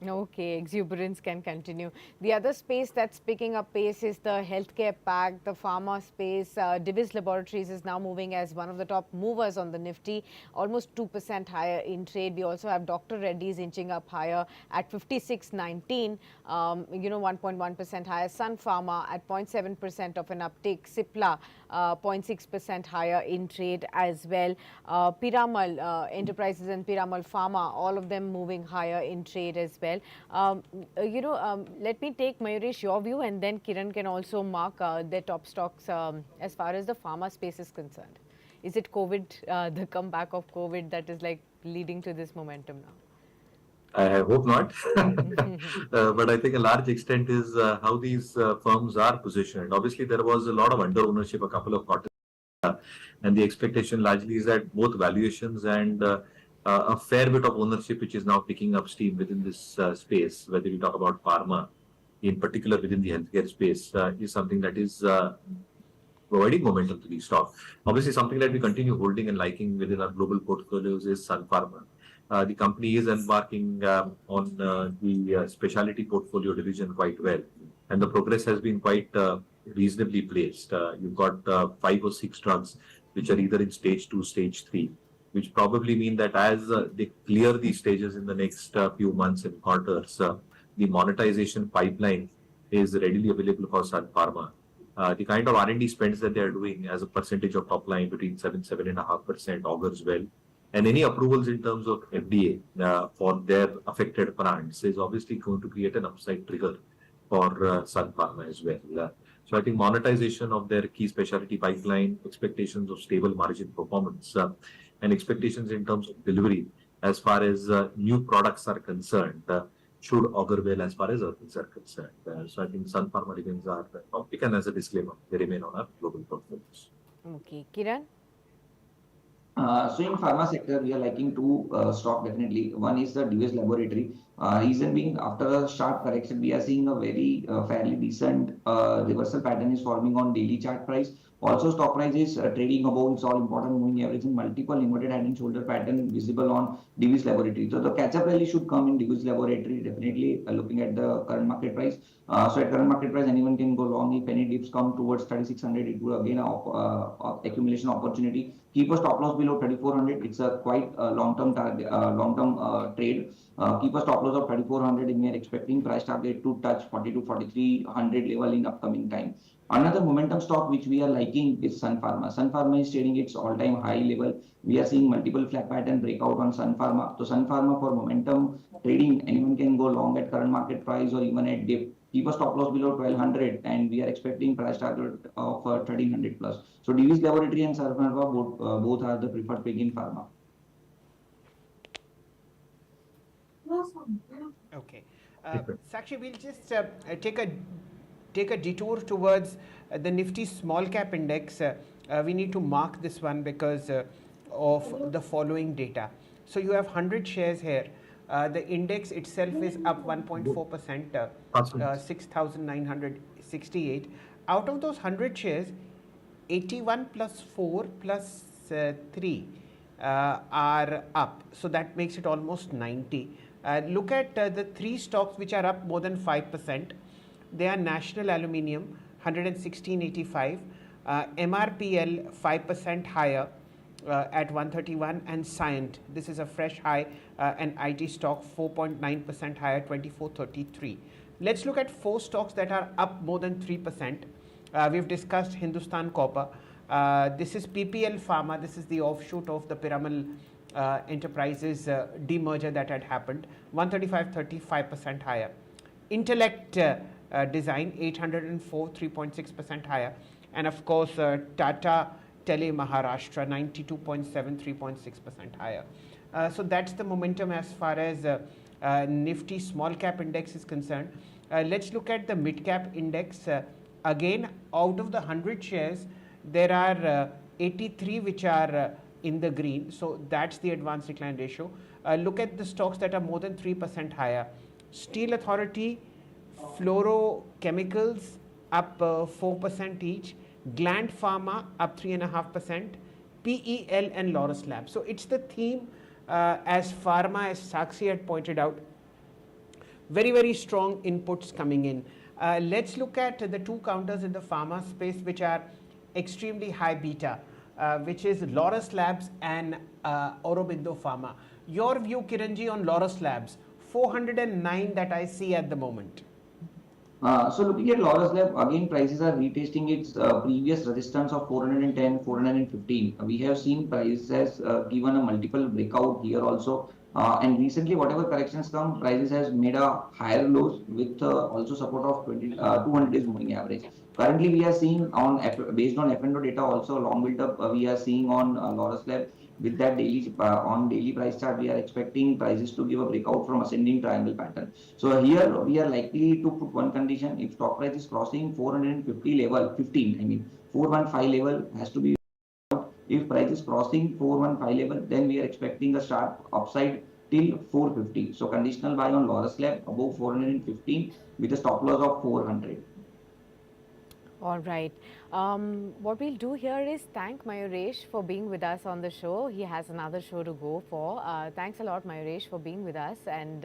Okay, exuberance can continue. The other space that's picking up pace is the healthcare pack, the pharma space. Divis Laboratories is now moving as one of the top movers on the Nifty, almost 2% higher in trade. We also have Dr. Reddy's inching up higher at 56.19, 1.1% higher. Sun Pharma at 0.7% of an uptick. Cipla, 0.6% higher in trade as well. Piramal Enterprises and Piramal Pharma, all of them moving higher in trade as well. Let me take, Mayuresh, your view, and then Kiran can also mark their top stocks as far as the pharma space is concerned. Is it COVID, the comeback of COVID, that is like leading to this momentum now? I hope not. But I think a large extent is how these firms are positioned. Obviously, there was a lot of under ownership a couple of quarters, and the expectation largely is that both valuations and a fair bit of ownership, which is now picking up steam within this space, whether you talk about pharma, in particular within the healthcare space, is something that is providing momentum to the stock. Obviously, something that we continue holding and liking within our global portfolios is Sun Pharma. The company is embarking on the specialty portfolio division quite well, and the progress has been quite reasonably placed. You've got 5 or 6 drugs which are either in stage 2, stage 3, which probably mean that as they clear these stages in the next few months and quarters, the monetization pipeline is readily available for Sun Pharma. The kind of R&D spends that they are doing as a percentage of top line between 7.5% augurs well. And any approvals in terms of FDA for their affected plants is obviously going to create an upside trigger for Sun Pharma as well. So I think monetization of their key specialty pipeline, expectations of stable margin performance, and expectations in terms of delivery as far as new products are concerned should augur well as far as earnings are concerned. So I think Sun Pharma remains our topic, and as a disclaimer, they remain on our global portfolios. Okay, Kiran? So in pharma sector, we are liking two stock definitely. One is the Divi's Laboratory. Reason being, after a sharp correction, we are seeing a very fairly decent reversal pattern is forming on daily chart price. Also, stock price is trading above its all important moving average in multiple inverted hand and shoulder pattern visible on Divi's Laboratory. So the catch-up rally should come in Divi's Laboratory. Definitely looking at the current market price. So at current market price, anyone can go long. If any dips come towards 3600, it will again accumulation opportunity. Keep a stop loss below 3400. It's a quite long-term target, long-term trade. Keep a stop loss of 3400, and we are expecting price target to touch 40 to 4300 level in upcoming time. Another momentum stock which we are liking is Sun Pharma. Sun Pharma is trading its all-time high level. We are seeing multiple flag pattern breakout on Sun Pharma. So Sun Pharma for momentum trading, anyone can go long at current market price or even at dip. Keep a stop loss below 1200, and we are expecting price target of 1300 plus. So Divi's Laboratory and Sun Pharma both are the preferred pick in pharma. Okay. Sakshi, we'll just take a detour towards the Nifty small cap index. We need to mark this one because of the following data. So you have 100 shares here. The index itself is up 1.4%, 6,968. Out of those 100 shares, 81 plus 4 plus 3 are up. So that makes it almost 90. Look at the three stocks which are up more than 5%. They are National Aluminium, 116.85, MRPL 5% higher at 131, and Cyient, this is a fresh high, and IT stock 4.9% higher, 24.33. Let's look at four stocks that are up more than 3%. We've discussed Hindustan Copper. This is PPL Pharma. This is the offshoot of the Piramal Enterprises demerger that had happened. 135.30, 5% higher. Intellect Design 804, 3.6% higher. And of course, Tata Tele Maharashtra 92.7, 3.6% higher. So that's the momentum as far as Nifty small cap index is concerned. Let's look at the mid cap index. Again, out of the 100 shares, there are 83 which are in the green. So that's the advanced decline ratio. Look at the stocks that are more than 3% higher. Steel Authority, Fluorochemicals up 4% each. Gland Pharma up 3.5%. PEL and Laurus Labs. So it's the theme as pharma, as Sakshi had pointed out. Very, very strong inputs coming in. Let's look at the two counters in the pharma space which are extremely high beta, which is Laurus Labs and Aurobindo Pharma. Your view, Kiranji, on Laurus Labs? 409 that I see at the moment. So looking at Laurus Lab, again prices are retesting its previous resistance of 410, 415. We have seen prices has given a multiple breakout here also. And recently, whatever corrections come, prices has made a higher lows with also support of 200 days moving average. Currently, we are seeing on based on F&O data also long build up. We are seeing on Laurus Lab with that daily on daily price chart. We are expecting prices to give a breakout from ascending triangle pattern. So here we are likely to put one condition: if stock price is crossing 450 level, 15, I mean 415 level has to be. If price is crossing 415 level, then we are expecting a sharp upside till 450. So conditional buy on Laurus Lab above 415 with a stop loss of 400. All right. What we'll do here is thank Mayuresh for being with us on the show. He has another show to go for. Thanks a lot, Mayuresh, for being with us and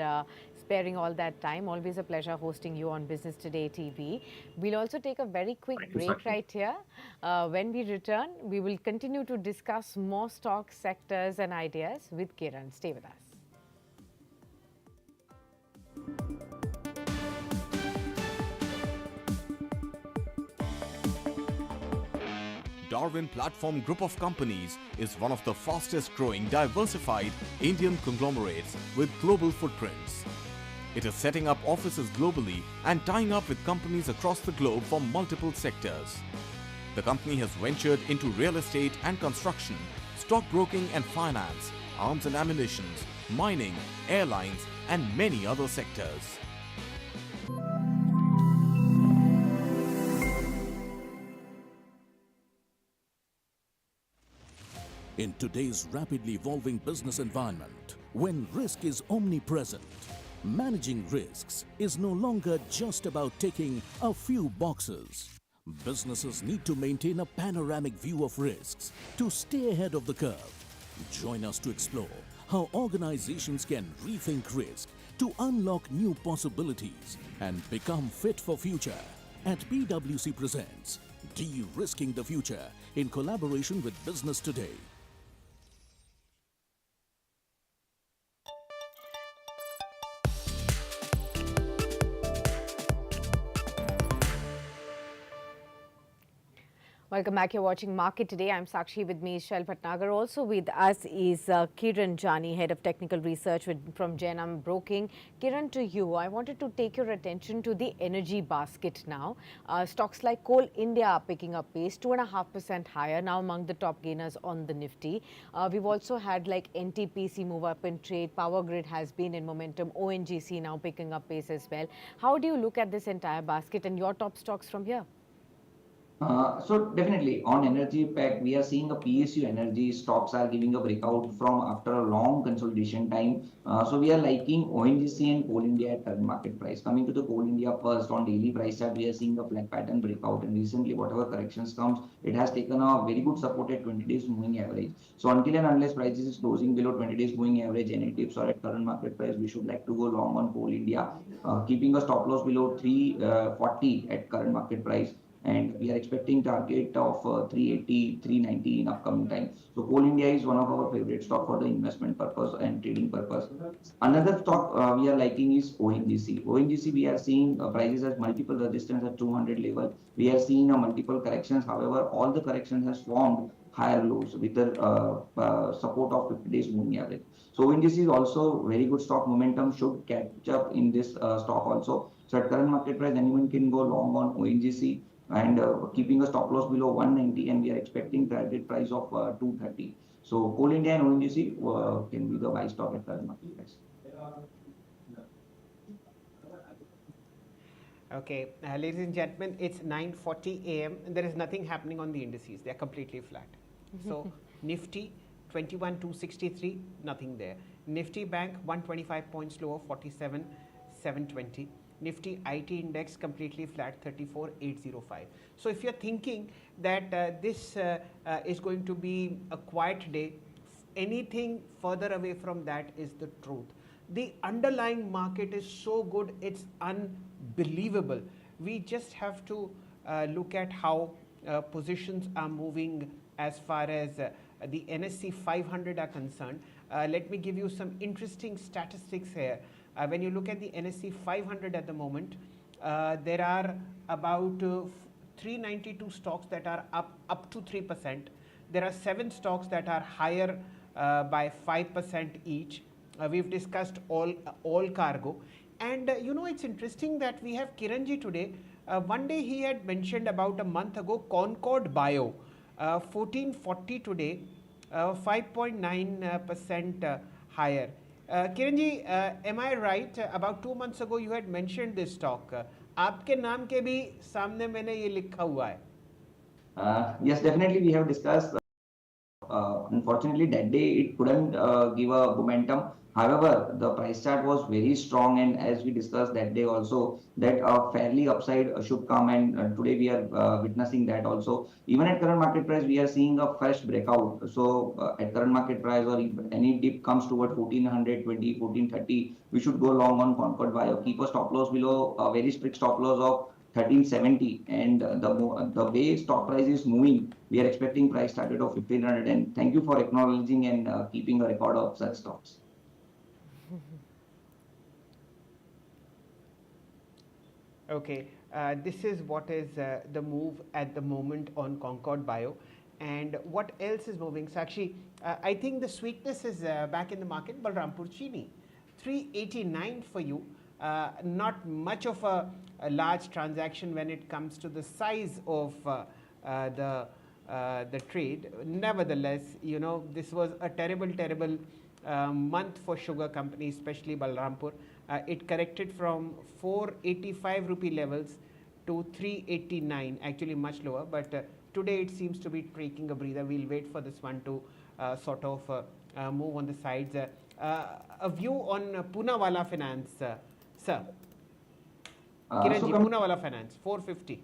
sparing all that time. Always a pleasure hosting you on Business Today TV. We'll also take a very quick break right here. When we return, we will continue to discuss more stocks, sectors and ideas with Kiran. Stay with us. Darwin Platform Group of Companies is one of the fastest growing diversified Indian conglomerates with global footprints. It is setting up offices globally and tying up with companies across the globe for multiple sectors. The company has ventured into real estate and construction, stockbroking and finance, arms and ammunition, mining, airlines and many other sectors. In today's rapidly evolving business environment, when risk is omnipresent, managing risks is no longer just about ticking a few boxes. Businesses need to maintain a panoramic view of risks to stay ahead of the curve. Join us to explore how organizations can rethink risk to unlock new possibilities and become fit for future. At PwC presents De-Risking the Future in collaboration with Business Today. Welcome back. You're watching Market Today. I'm Sakshi. With me is Shail Bhatnagar. Also with us is Kiran Jani, Head of Technical Research from Jainam Broking. Kiran, to you, I wanted to take your attention to the energy basket now. Stocks like Coal India are picking up pace, 2.5% higher, now among the top gainers on the Nifty. We've also had like NTPC move up in trade. Power Grid has been in momentum. ONGC now picking up pace as well. How do you look at this entire basket and your top stocks from here? So definitely on energy pack, we are seeing a PSU energy stocks are giving a breakout from after a long consolidation time. So we are liking ONGC and Coal India at current market price. Coming to the Coal India first, on daily price chart, we are seeing a flat pattern breakout, and recently whatever corrections comes, it has taken a very good support at 20 days moving average. So until and unless prices is closing below 20 days moving average, any tips or at current market price, we should like to go long on Coal India, keeping a stop loss below 340 at current market price. And we are expecting target of 380, 390 in upcoming time. So Coal India is one of our favorite stock for the investment purpose and trading purpose. Another stock we are liking is ONGC. ONGC, we are seeing prices as multiple resistance at 200 level. We are seeing a multiple corrections. However, all the corrections has formed higher lows with the support of 50 days moving average. So ONGC is also very good stock. Momentum should catch up in this stock also. So at current market price, anyone can go long on ONGC, and keeping a stop loss below 190, and we are expecting target price of 230. So Coal India and ONGC can be the buy stock at current market price. Okay, ladies and gentlemen, it's 9:40 a.m. and there is nothing happening on the indices. They are completely flat. So Nifty 21,263, nothing there. Nifty Bank 125 points lower, 47,720. Nifty IT index completely flat, 34,805. So if you're thinking that this is going to be a quiet day, anything further away from that is the truth. The underlying market is so good, it's unbelievable. We just have to look at how positions are moving as far as the NSE 500 are concerned. Let me give you some interesting statistics here. When you look at the NSE 500 at the moment, there are about 392 stocks that are up to 3%. There are 7 stocks that are higher by 5% each. We've discussed all cargo. And you know, it's interesting that we have Kiranji today. One day he had mentioned about a month ago Concord Bio, 1440 today, 5.9% higher. Kiranji, am I right? About 2 months ago, you had mentioned this stock. आपके नाम के भी सामने मैंने ये लिखा हुआ है. Yes, definitely we have discussed. Unfortunately, that day it couldn't give a momentum. However, the price chart was very strong, and as we discussed that day also, that fairly upside should come, and today we are witnessing that also. Even at current market price, we are seeing a fresh breakout. So at current market price, or if any dip comes toward 1420, 1430, we should go long on Concord Bio. Keep a stop loss below a very strict stop loss of 1370, and the way stock price is moving, we are expecting price target of 1500. And thank you for acknowledging and keeping a record of such stocks. Okay, this is what is the move at the moment on Concord Bio. And what else is moving? Sakshi, I think the sweetness is back in the market. Balrampur Chini, 389 for you. Not much of a large transaction when it comes to the size of the trade. Nevertheless, you know, this was a terrible month for sugar company, especially Balrampur. It corrected from 485 rupee levels to 389, actually much lower, but today it seems to be taking a breather. We'll wait for this one to sort of move on the sides. A view on Poonawalla Finance, sir. So Kiranji, Poonawalla Finance, 450.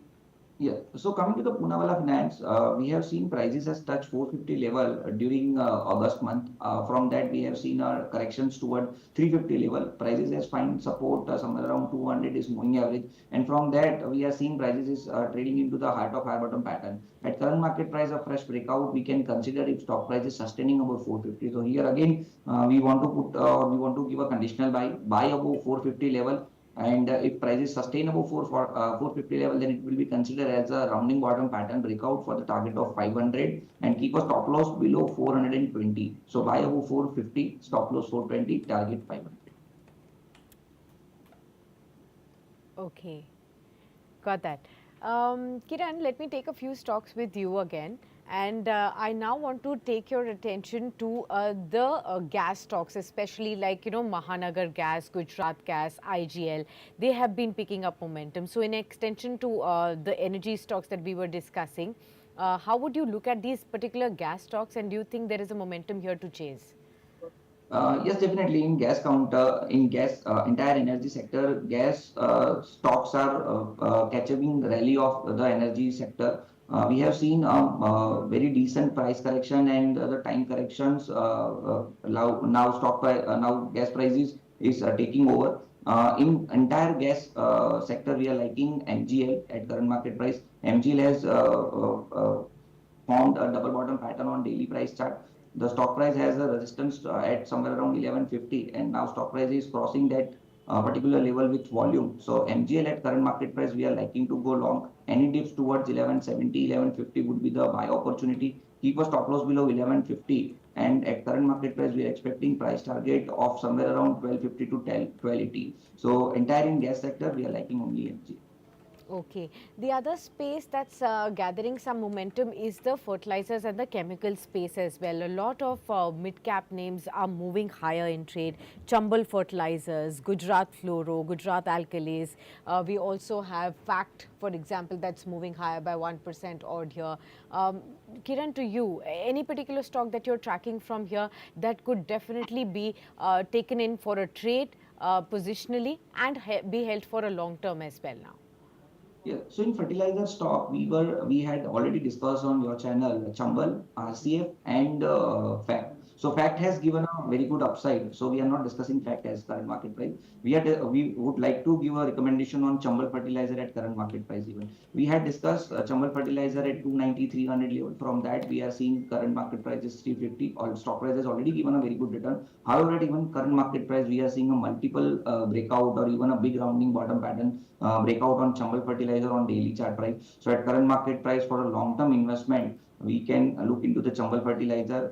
Yeah. So coming to the Poonawalla Finance, we have seen prices has touched 450 level during August month. From that, we have seen corrections toward 350 level. Prices has find support somewhere around 200 is moving average, and from that we are seeing prices is trading into the heart of high bottom pattern. At current market price of fresh breakout, we can consider if stock price is sustaining above 450. So here again, we want to put we want to give a conditional buy above 450 level, and if price is sustainable for 450 level, then it will be considered as a rounding bottom pattern breakout for the target of 500, and keep a stop loss below 420. So buy above 450, stop loss 420, target 500. Okay, got that. Kiran, let me take a few stocks with you again. And I now want to take your attention to the gas stocks, especially like, Mahanagar Gas, Gujarat Gas, IGL. They have been picking up momentum. So in extension to the energy stocks that we were discussing, how would you look at these particular gas stocks, and do you think there is a momentum here to chase? Yes, definitely. In gas counter, in gas, entire energy sector, gas stocks are catching the rally of the energy sector. We have seen very decent price correction, and the time corrections. Now gas prices is taking over. In entire gas sector, we are liking MGL at current market price. MGL has formed a double bottom pattern on daily price chart. The stock price has a resistance at somewhere around 1150, and now stock price is crossing that particular level with volume. So MGL at current market price, we are liking to go long. Any dips towards 1170, 1150 would be the buy opportunity. Keep a stop loss below 1150, and at current market price, we are expecting price target of somewhere around 1250 to 1280. So entire in gas sector, we are liking only MGL. Okay. The other space that's gathering some momentum is the fertilizers and the chemical space as well. A lot of mid-cap names are moving higher in trade. Chambal Fertilizers, Gujarat Fluoro, Gujarat Alkalis. We also have Fact, for example, that's moving higher by 1% odd here. Kiran, to you, any particular stock that you're tracking from here that could definitely be taken in for a trade positionally and be held for a long term as well now? Yeah, so in fertilizer stock, we had already discussed on your channel Chambal, RCF, and Fact. So Fact has given a very good upside. So we are not discussing Fact as current market price. We would like to give a recommendation on Chambal fertilizer at current market price even. We had discussed Chambal fertilizer at 290, 300 level. From that, we are seeing current market price is 350. All stock price has already given a very good return. However, at even current market price, we are seeing a multiple breakout or even a big rounding bottom pattern breakout on Chambal fertilizer on daily chart price. So at current market price for a long-term investment, we can look into the Chambal fertilizer,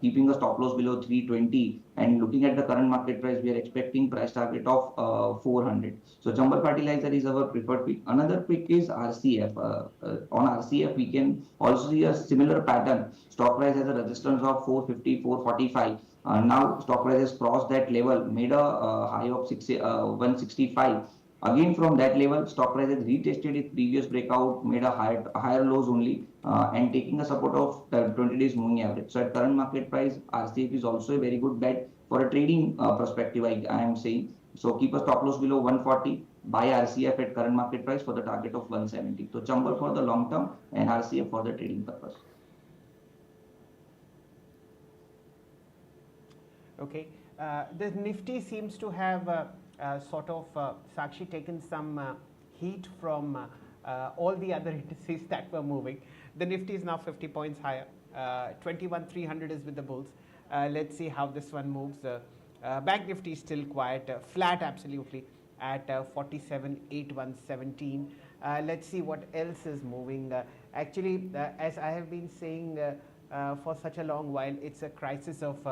keeping a stop loss below 320, and looking at the current market price, we are expecting price target of 400. So Chambal fertilizer is our preferred pick. Another pick is RCF. On RCF, we can also see a similar pattern. Stock price has a resistance of 450, 445. Now stock price has crossed that level, made a high of 165. Again, from that level, stock price has retested its previous breakout, made a higher lows only, and taking a support of 20 days moving average. So at current market price, RCF is also a very good bet for a trading perspective, I am saying. So keep a stop loss below 140, buy RCF at current market price for the target of 170. So Chambal for the long term and RCF for the trading purpose. Okay, the Nifty seems to have sort of Sakshi taken some heat from all the other indices that were moving. The Nifty is now 50 points higher. 21,300 is with the bulls. Let's see how this one moves. Bank Nifty is still quiet, flat absolutely at 47,817. Let's see what else is moving. Actually, as I have been saying for such a long while, it's a crisis of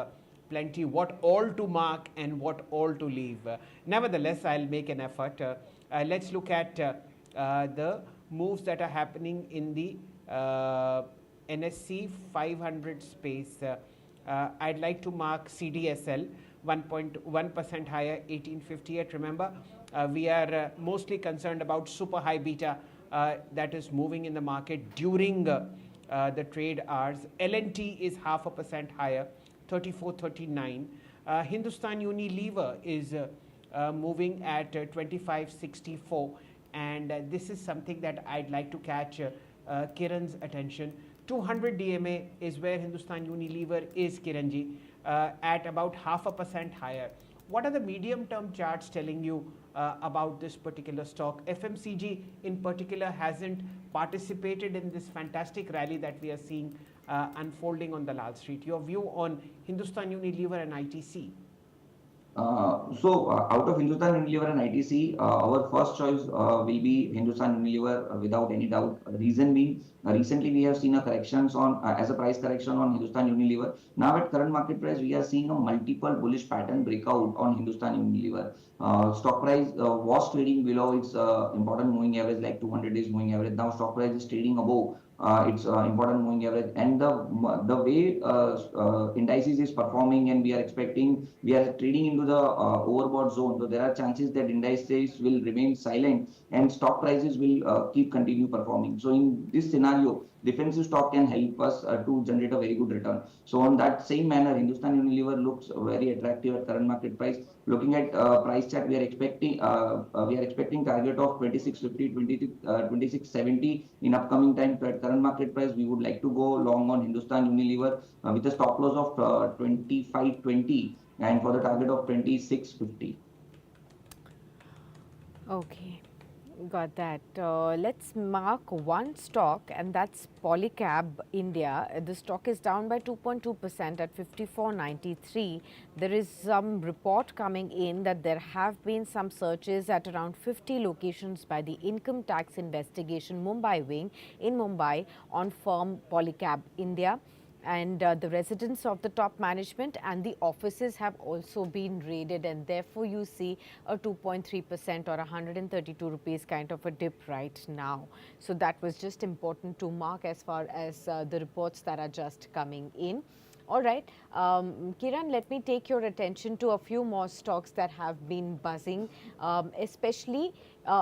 plenty, what all to mark and what all to leave. Nevertheless, I'll make an effort. Let's look at the moves that are happening in the NSE 500 space. I'd like to mark CDSL 1.1% higher, 1858. Remember, we are mostly concerned about super high beta that is moving in the market during the trade hours. L&T is 0.5% higher, 34.39. Hindustan Unilever is moving at 25.64, and this is something that I'd like to catch Kiran's attention. 200 DMA is where Hindustan Unilever is, Kiranji, at about 0.5% higher. What are the medium term charts telling you about this particular stock? FMCG in particular hasn't participated in this fantastic rally that we are seeing unfolding on the Lal Street. Your view on Hindustan Unilever and ITC? Out of Hindustan Unilever and ITC, our first choice will be Hindustan Unilever without any doubt. Reason being, recently we have seen a corrections on as a price correction on Hindustan Unilever. Now at current market price, we are seeing a multiple bullish pattern breakout on Hindustan Unilever. Stock price was trading below its important moving average, like 200 days moving average. Now stock price is trading above its important moving average, and the way indices is performing, and we are trading into the overbought zone. So there are chances that indices will remain silent and stock prices will keep continue performing. So in this scenario, defensive stock can help us to generate a very good return. So on that same manner, Hindustan Unilever looks very attractive at current market price. Looking at price chart, we are expecting target of 2650, 2670 in upcoming time. So at current market price, we would like to go long on Hindustan Unilever with a stop loss of 2520 and for the target of 2650. Okay. Got that. Let's mark one stock, and that's Polycab India. The stock is down by 2.2% at 54.93. There is some report coming in that there have been some searches at around 50 locations by the Income Tax Investigation Mumbai wing in Mumbai on firm Polycab India. And the residence of the top management and the offices have also been raided, and therefore you see a 2.3% or 132 rupees kind of a dip right now. So that was just important to mark as far as the reports that are just coming in. All right, Kiran, let me take your attention to a few more stocks that have been buzzing, especially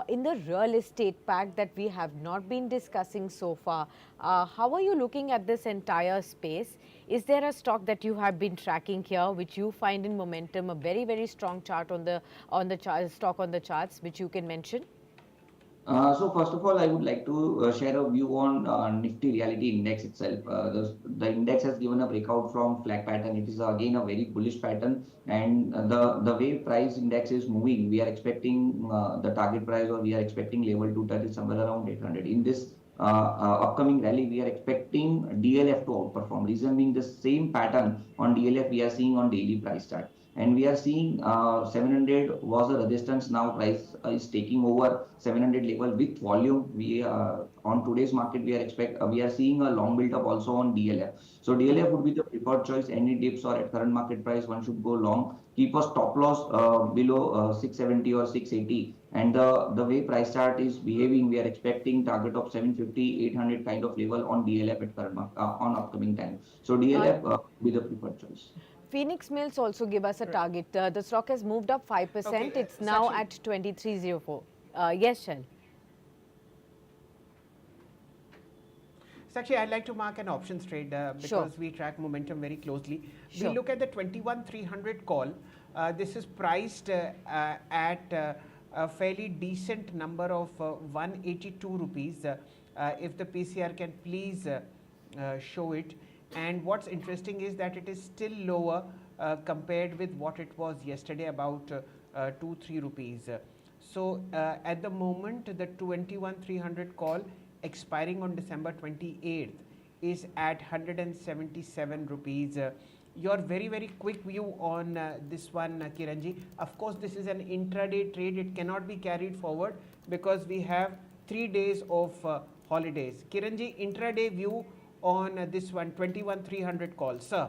in the real estate pack that we have not been discussing so far. How are you looking at this entire space? Is there a stock that you have been tracking here, which you find in momentum, a very, very strong chart on the stock on the charts, which you can mention? So first of all, I would like to share a view on Nifty Reality Index itself. The index has given a breakout from flag pattern. It is again a very bullish pattern, and the way price index is moving, we are expecting the target price, or we are expecting level to touch somewhere around 800. In this upcoming rally, we are expecting DLF to outperform. Reason being, the same pattern on DLF we are seeing on daily price chart. And we are seeing 700 was a resistance. Now price is taking over 700 level with volume. We on today's market we are seeing a long build up also on DLF. So DLF would be the preferred choice. Any dips or at current market price, one should go long. Keep a stop loss below 670 or 680. And the way price chart is behaving, we are expecting target of 750, 800 kind of level on DLF at current on upcoming time. So DLF will be the preferred choice. Phoenix Mills also give us a target. The stock has moved up 5%. Okay, it's now Sakshi, at 2304. Yes, Shail. Sakshi, I'd like to mark an options trade because we track momentum very closely. We look at the 21,300 call. This is priced at a fairly decent number of 182 rupees. If the PCR can please show it. And what's interesting is that it is still lower compared with what it was yesterday, about 2-3 rupees. So at the moment, the 21,300 call expiring on December 28th is at 177 rupees. Your very, very quick view on this one, Kiranji. Of course, this is an intraday trade. It cannot be carried forward because we have 3 days of holidays. Kiranji, intraday view on this one, 21,300 call, sir.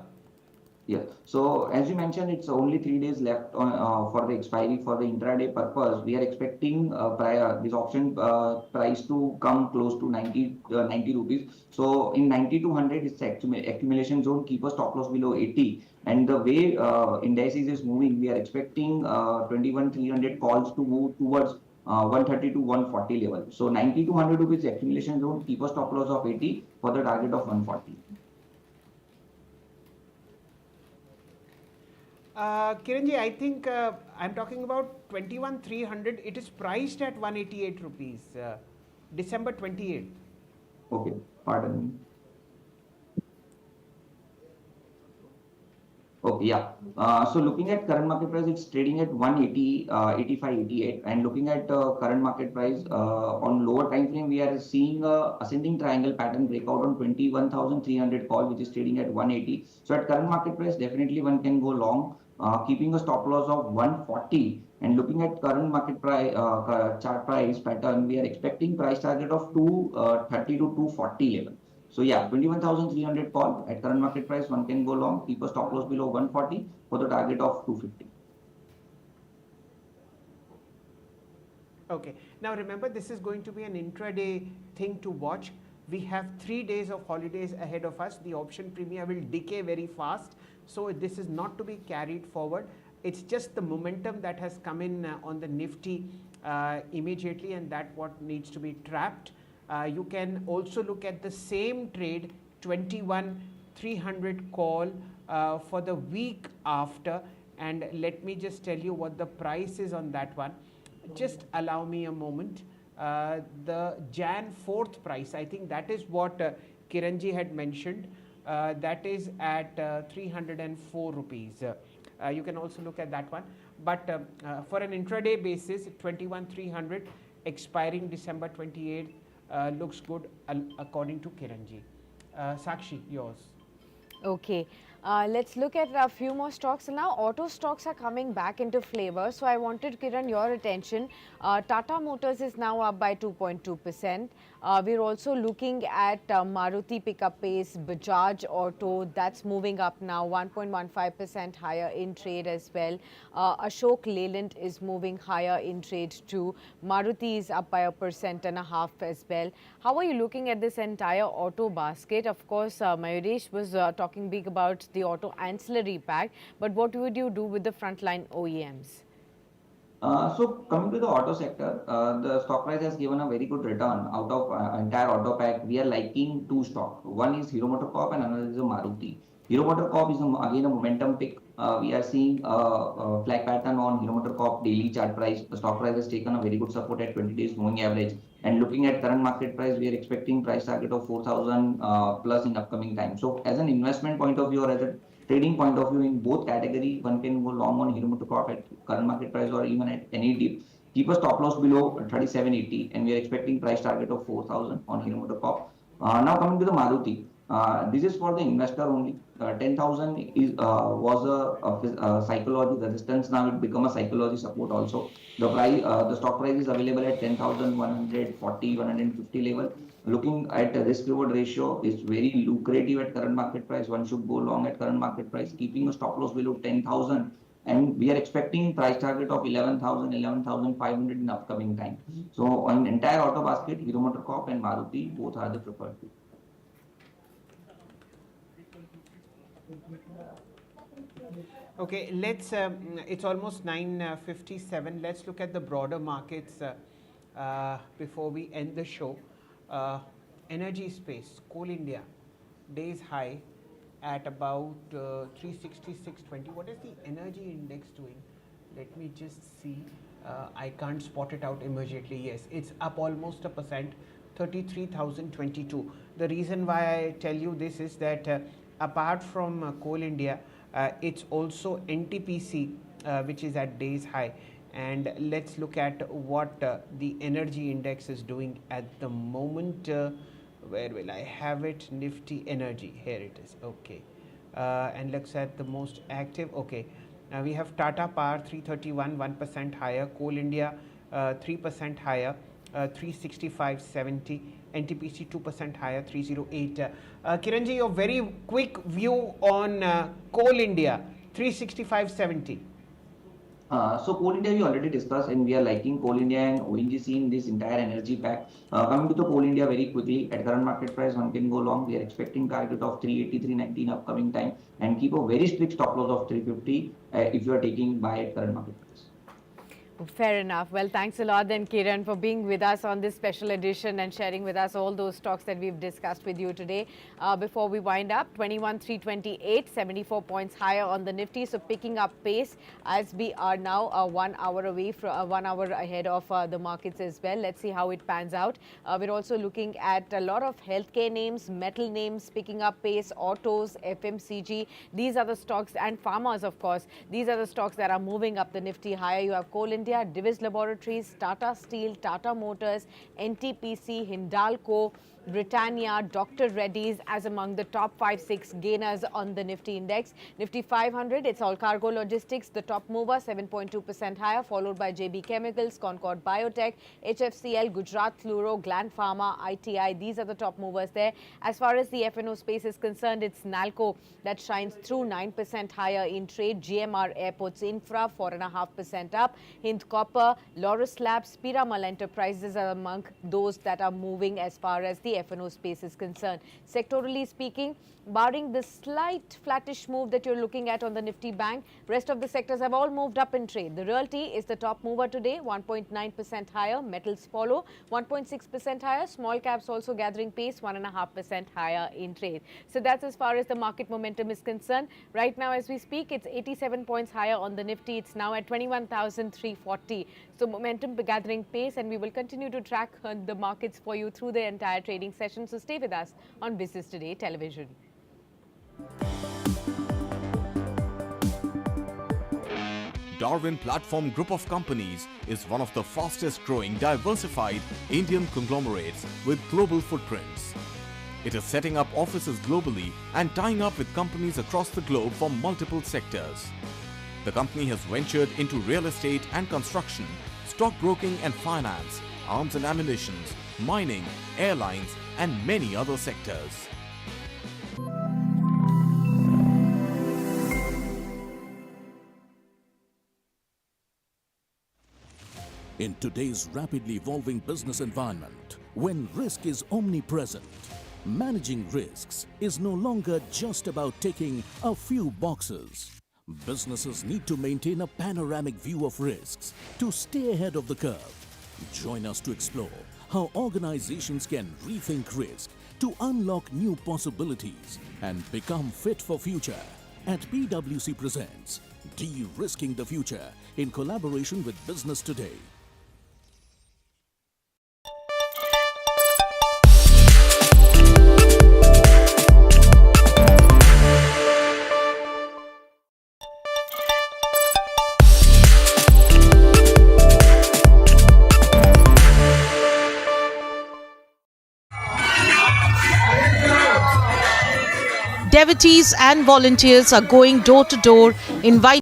Yeah. So as you mentioned, it's only 3 days left on, for the expiry. For the intraday purpose, we are expecting this option price to come close to 90 rupees. So in 90 to 100, it's accumulation zone. Keep a stop loss below 80. And the way indices is moving, we are expecting 21,300 calls to move towards 130 to 140 level. So 90 to 100 rupees accumulation zone, keep a stop loss of 80 for the target of 140. Kiranji, I think I'm talking about 21,300. It is priced at 188 rupees. December 28th. Okay, pardon me. Okay, yeah. So looking at current market price, it's trading at 180, 85, 88. And looking at current market price on lower time frame, we are seeing a ascending triangle pattern breakout on 21,300 call, which is trading at 180. So at current market price, definitely one can go long, keeping a stop loss of 140. And looking at current market price chart price pattern, we are expecting price target of 230 to 240 level. So yeah, 21,300 call at current market price, one can go long, keep a stop loss below 140 for the target of 250. Okay. Now remember, this is going to be an intraday thing to watch. We have 3 days of holidays ahead of us. The option premium will decay very fast. So this is not to be carried forward. It's just the momentum that has come in on the Nifty immediately, and that what needs to be trapped. You can also look at the same trade 21,300 call for the week after, and let me just tell you what the price is on that one. Just allow me a moment. The Jan 4th price, I think that is what Kiranji had mentioned, that is at 304 rupees. You can also look at that one, but for an intraday basis, 21,300 expiring December 28th looks good according to Kiranji. Sakshi, yours. Okay, let's look at a few more stocks. Now, auto stocks are coming back into flavor. So, I wanted, Kiran, your attention. Tata Motors is now up by 2.2%. We're also looking at Maruti pickup pace, Bajaj Auto, that's moving up now 1.15% higher in trade as well. Ashok Leyland is moving higher in trade too. Maruti is up by 1.5% as well. How are you looking at this entire auto basket? Of course, Mayuresh was talking big about the auto ancillary pack, but what would you do with the frontline OEMs? So coming to the auto sector, the stock price has given a very good return out of entire auto pack. We are liking two stock. One is Hero MotoCorp and another is a Maruti. Hero MotoCorp is again a momentum pick. We are seeing a flag pattern on Hero MotoCorp daily chart price. The stock price has taken a very good support at 20 days moving average. And looking at current market price, we are expecting price target of 4,000 plus in upcoming time. So as an investment point of view or as a trading point of view, in both category, one can go long on Hero MotoCorp at current market price or even at any dip. Keep a stop loss below 3780, and we are expecting price target of 4,000 on Hero MotoCorp. Now coming to the Maruti, this is for the investor only. 10,000 is was a psychology resistance. Now it become a psychology support also. The price, the stock price is available at 10,140, 150 level. Looking at the risk reward ratio is very lucrative at current market price. One should go long at current market price, keeping a stop loss below 10,000. And we are expecting price target of 11,000, 11,500 in upcoming time. So on entire auto basket, Hero MotoCorp and Maruti both are the preferred. Okay, let's. It's almost 9:57. Let's look at the broader markets before we end the show. Energy space, Coal India, days high at about 366.20. What is the energy index doing? Let me just see. I can't spot it out immediately. Yes, it's up almost 1%, 33,022. The reason why I tell you this is that apart from Coal India, it's also NTPC, which is at days high. And let's look at what the energy index is doing at the moment. Where will I have it? Nifty Energy. Here it is. Okay. And looks at the most active. Okay. Now we have Tata Power 331, 1% higher. Coal India 3% higher, 365.70. NTPC 2% higher, 308. Kiranji, your very quick view on Coal India 365.70. So Coal India we already discussed, and we are liking Coal India and ONGC in this entire energy pack. Coming to the Coal India very quickly, at current market price, one can go long. We are expecting target of 380, 390 in upcoming time, and keep a very strict stop loss of 350 if you are taking buy at current market price. Fair enough. Well, thanks a lot then, Kiran, for being with us on this special edition and sharing with us all those stocks that we've discussed with you today. Before we wind up, 21,328, 74 points higher on the Nifty. So picking up pace as we are now 1 hour away from 1 hour ahead of the markets as well. Let's see how it pans out. We're also looking at a lot of healthcare names, metal names picking up pace, autos, FMCG. These are the stocks, and farmers, of course. These are the stocks that are moving up the Nifty higher. You have Coal India, Divi's Laboratories, Tata Steel, Tata Motors, NTPC, Hindalco, Britannia, Dr. Reddy's as among the top 5-6 gainers on the Nifty index. Nifty 500, it's all cargo logistics, the top mover, 7.2% higher, followed by JB Chemicals, Concord Biotech, HFCL, Gujarat Fluoro, Gland Pharma, ITI. These are the top movers there. As far as the F&O space is concerned, it's Nalco that shines through, 9% higher in trade. GMR Airports Infra, 4.5% up. Hind Copper, Laurus Labs, Piramal Enterprises are among those that are moving as far as the F&O space is concerned. Sectorally speaking, barring the slight flattish move that you're looking at on the Nifty Bank, rest of the sectors have all moved up in trade. The realty is the top mover today, 1.9% higher. Metals follow, 1.6% higher. Small caps also gathering pace, 1.5% higher in trade. So that's as far as the market momentum is concerned. Right now as we speak, it's 87 points higher on the Nifty. It's now at 21,340. So momentum gathering pace, and we will continue to track the markets for you through the entire trading session. So stay with us on Business Today Television. Darwin Platform Group of Companies is one of the fastest growing diversified Indian conglomerates with global footprints. It is setting up offices globally and tying up with companies across the globe for multiple sectors. The company has ventured into real estate and construction, stockbroking and finance, arms and ammunition, mining, airlines, and many other sectors. In today's rapidly evolving business environment, when risk is omnipresent, managing risks is no longer just about ticking a few boxes. Businesses need to maintain a panoramic view of risks to stay ahead of the curve. Join us to explore how organizations can rethink risk to unlock new possibilities and become fit for future. At PwC presents De-Risking the Future in collaboration with Business Today. Devotees and volunteers are going door to door, inviting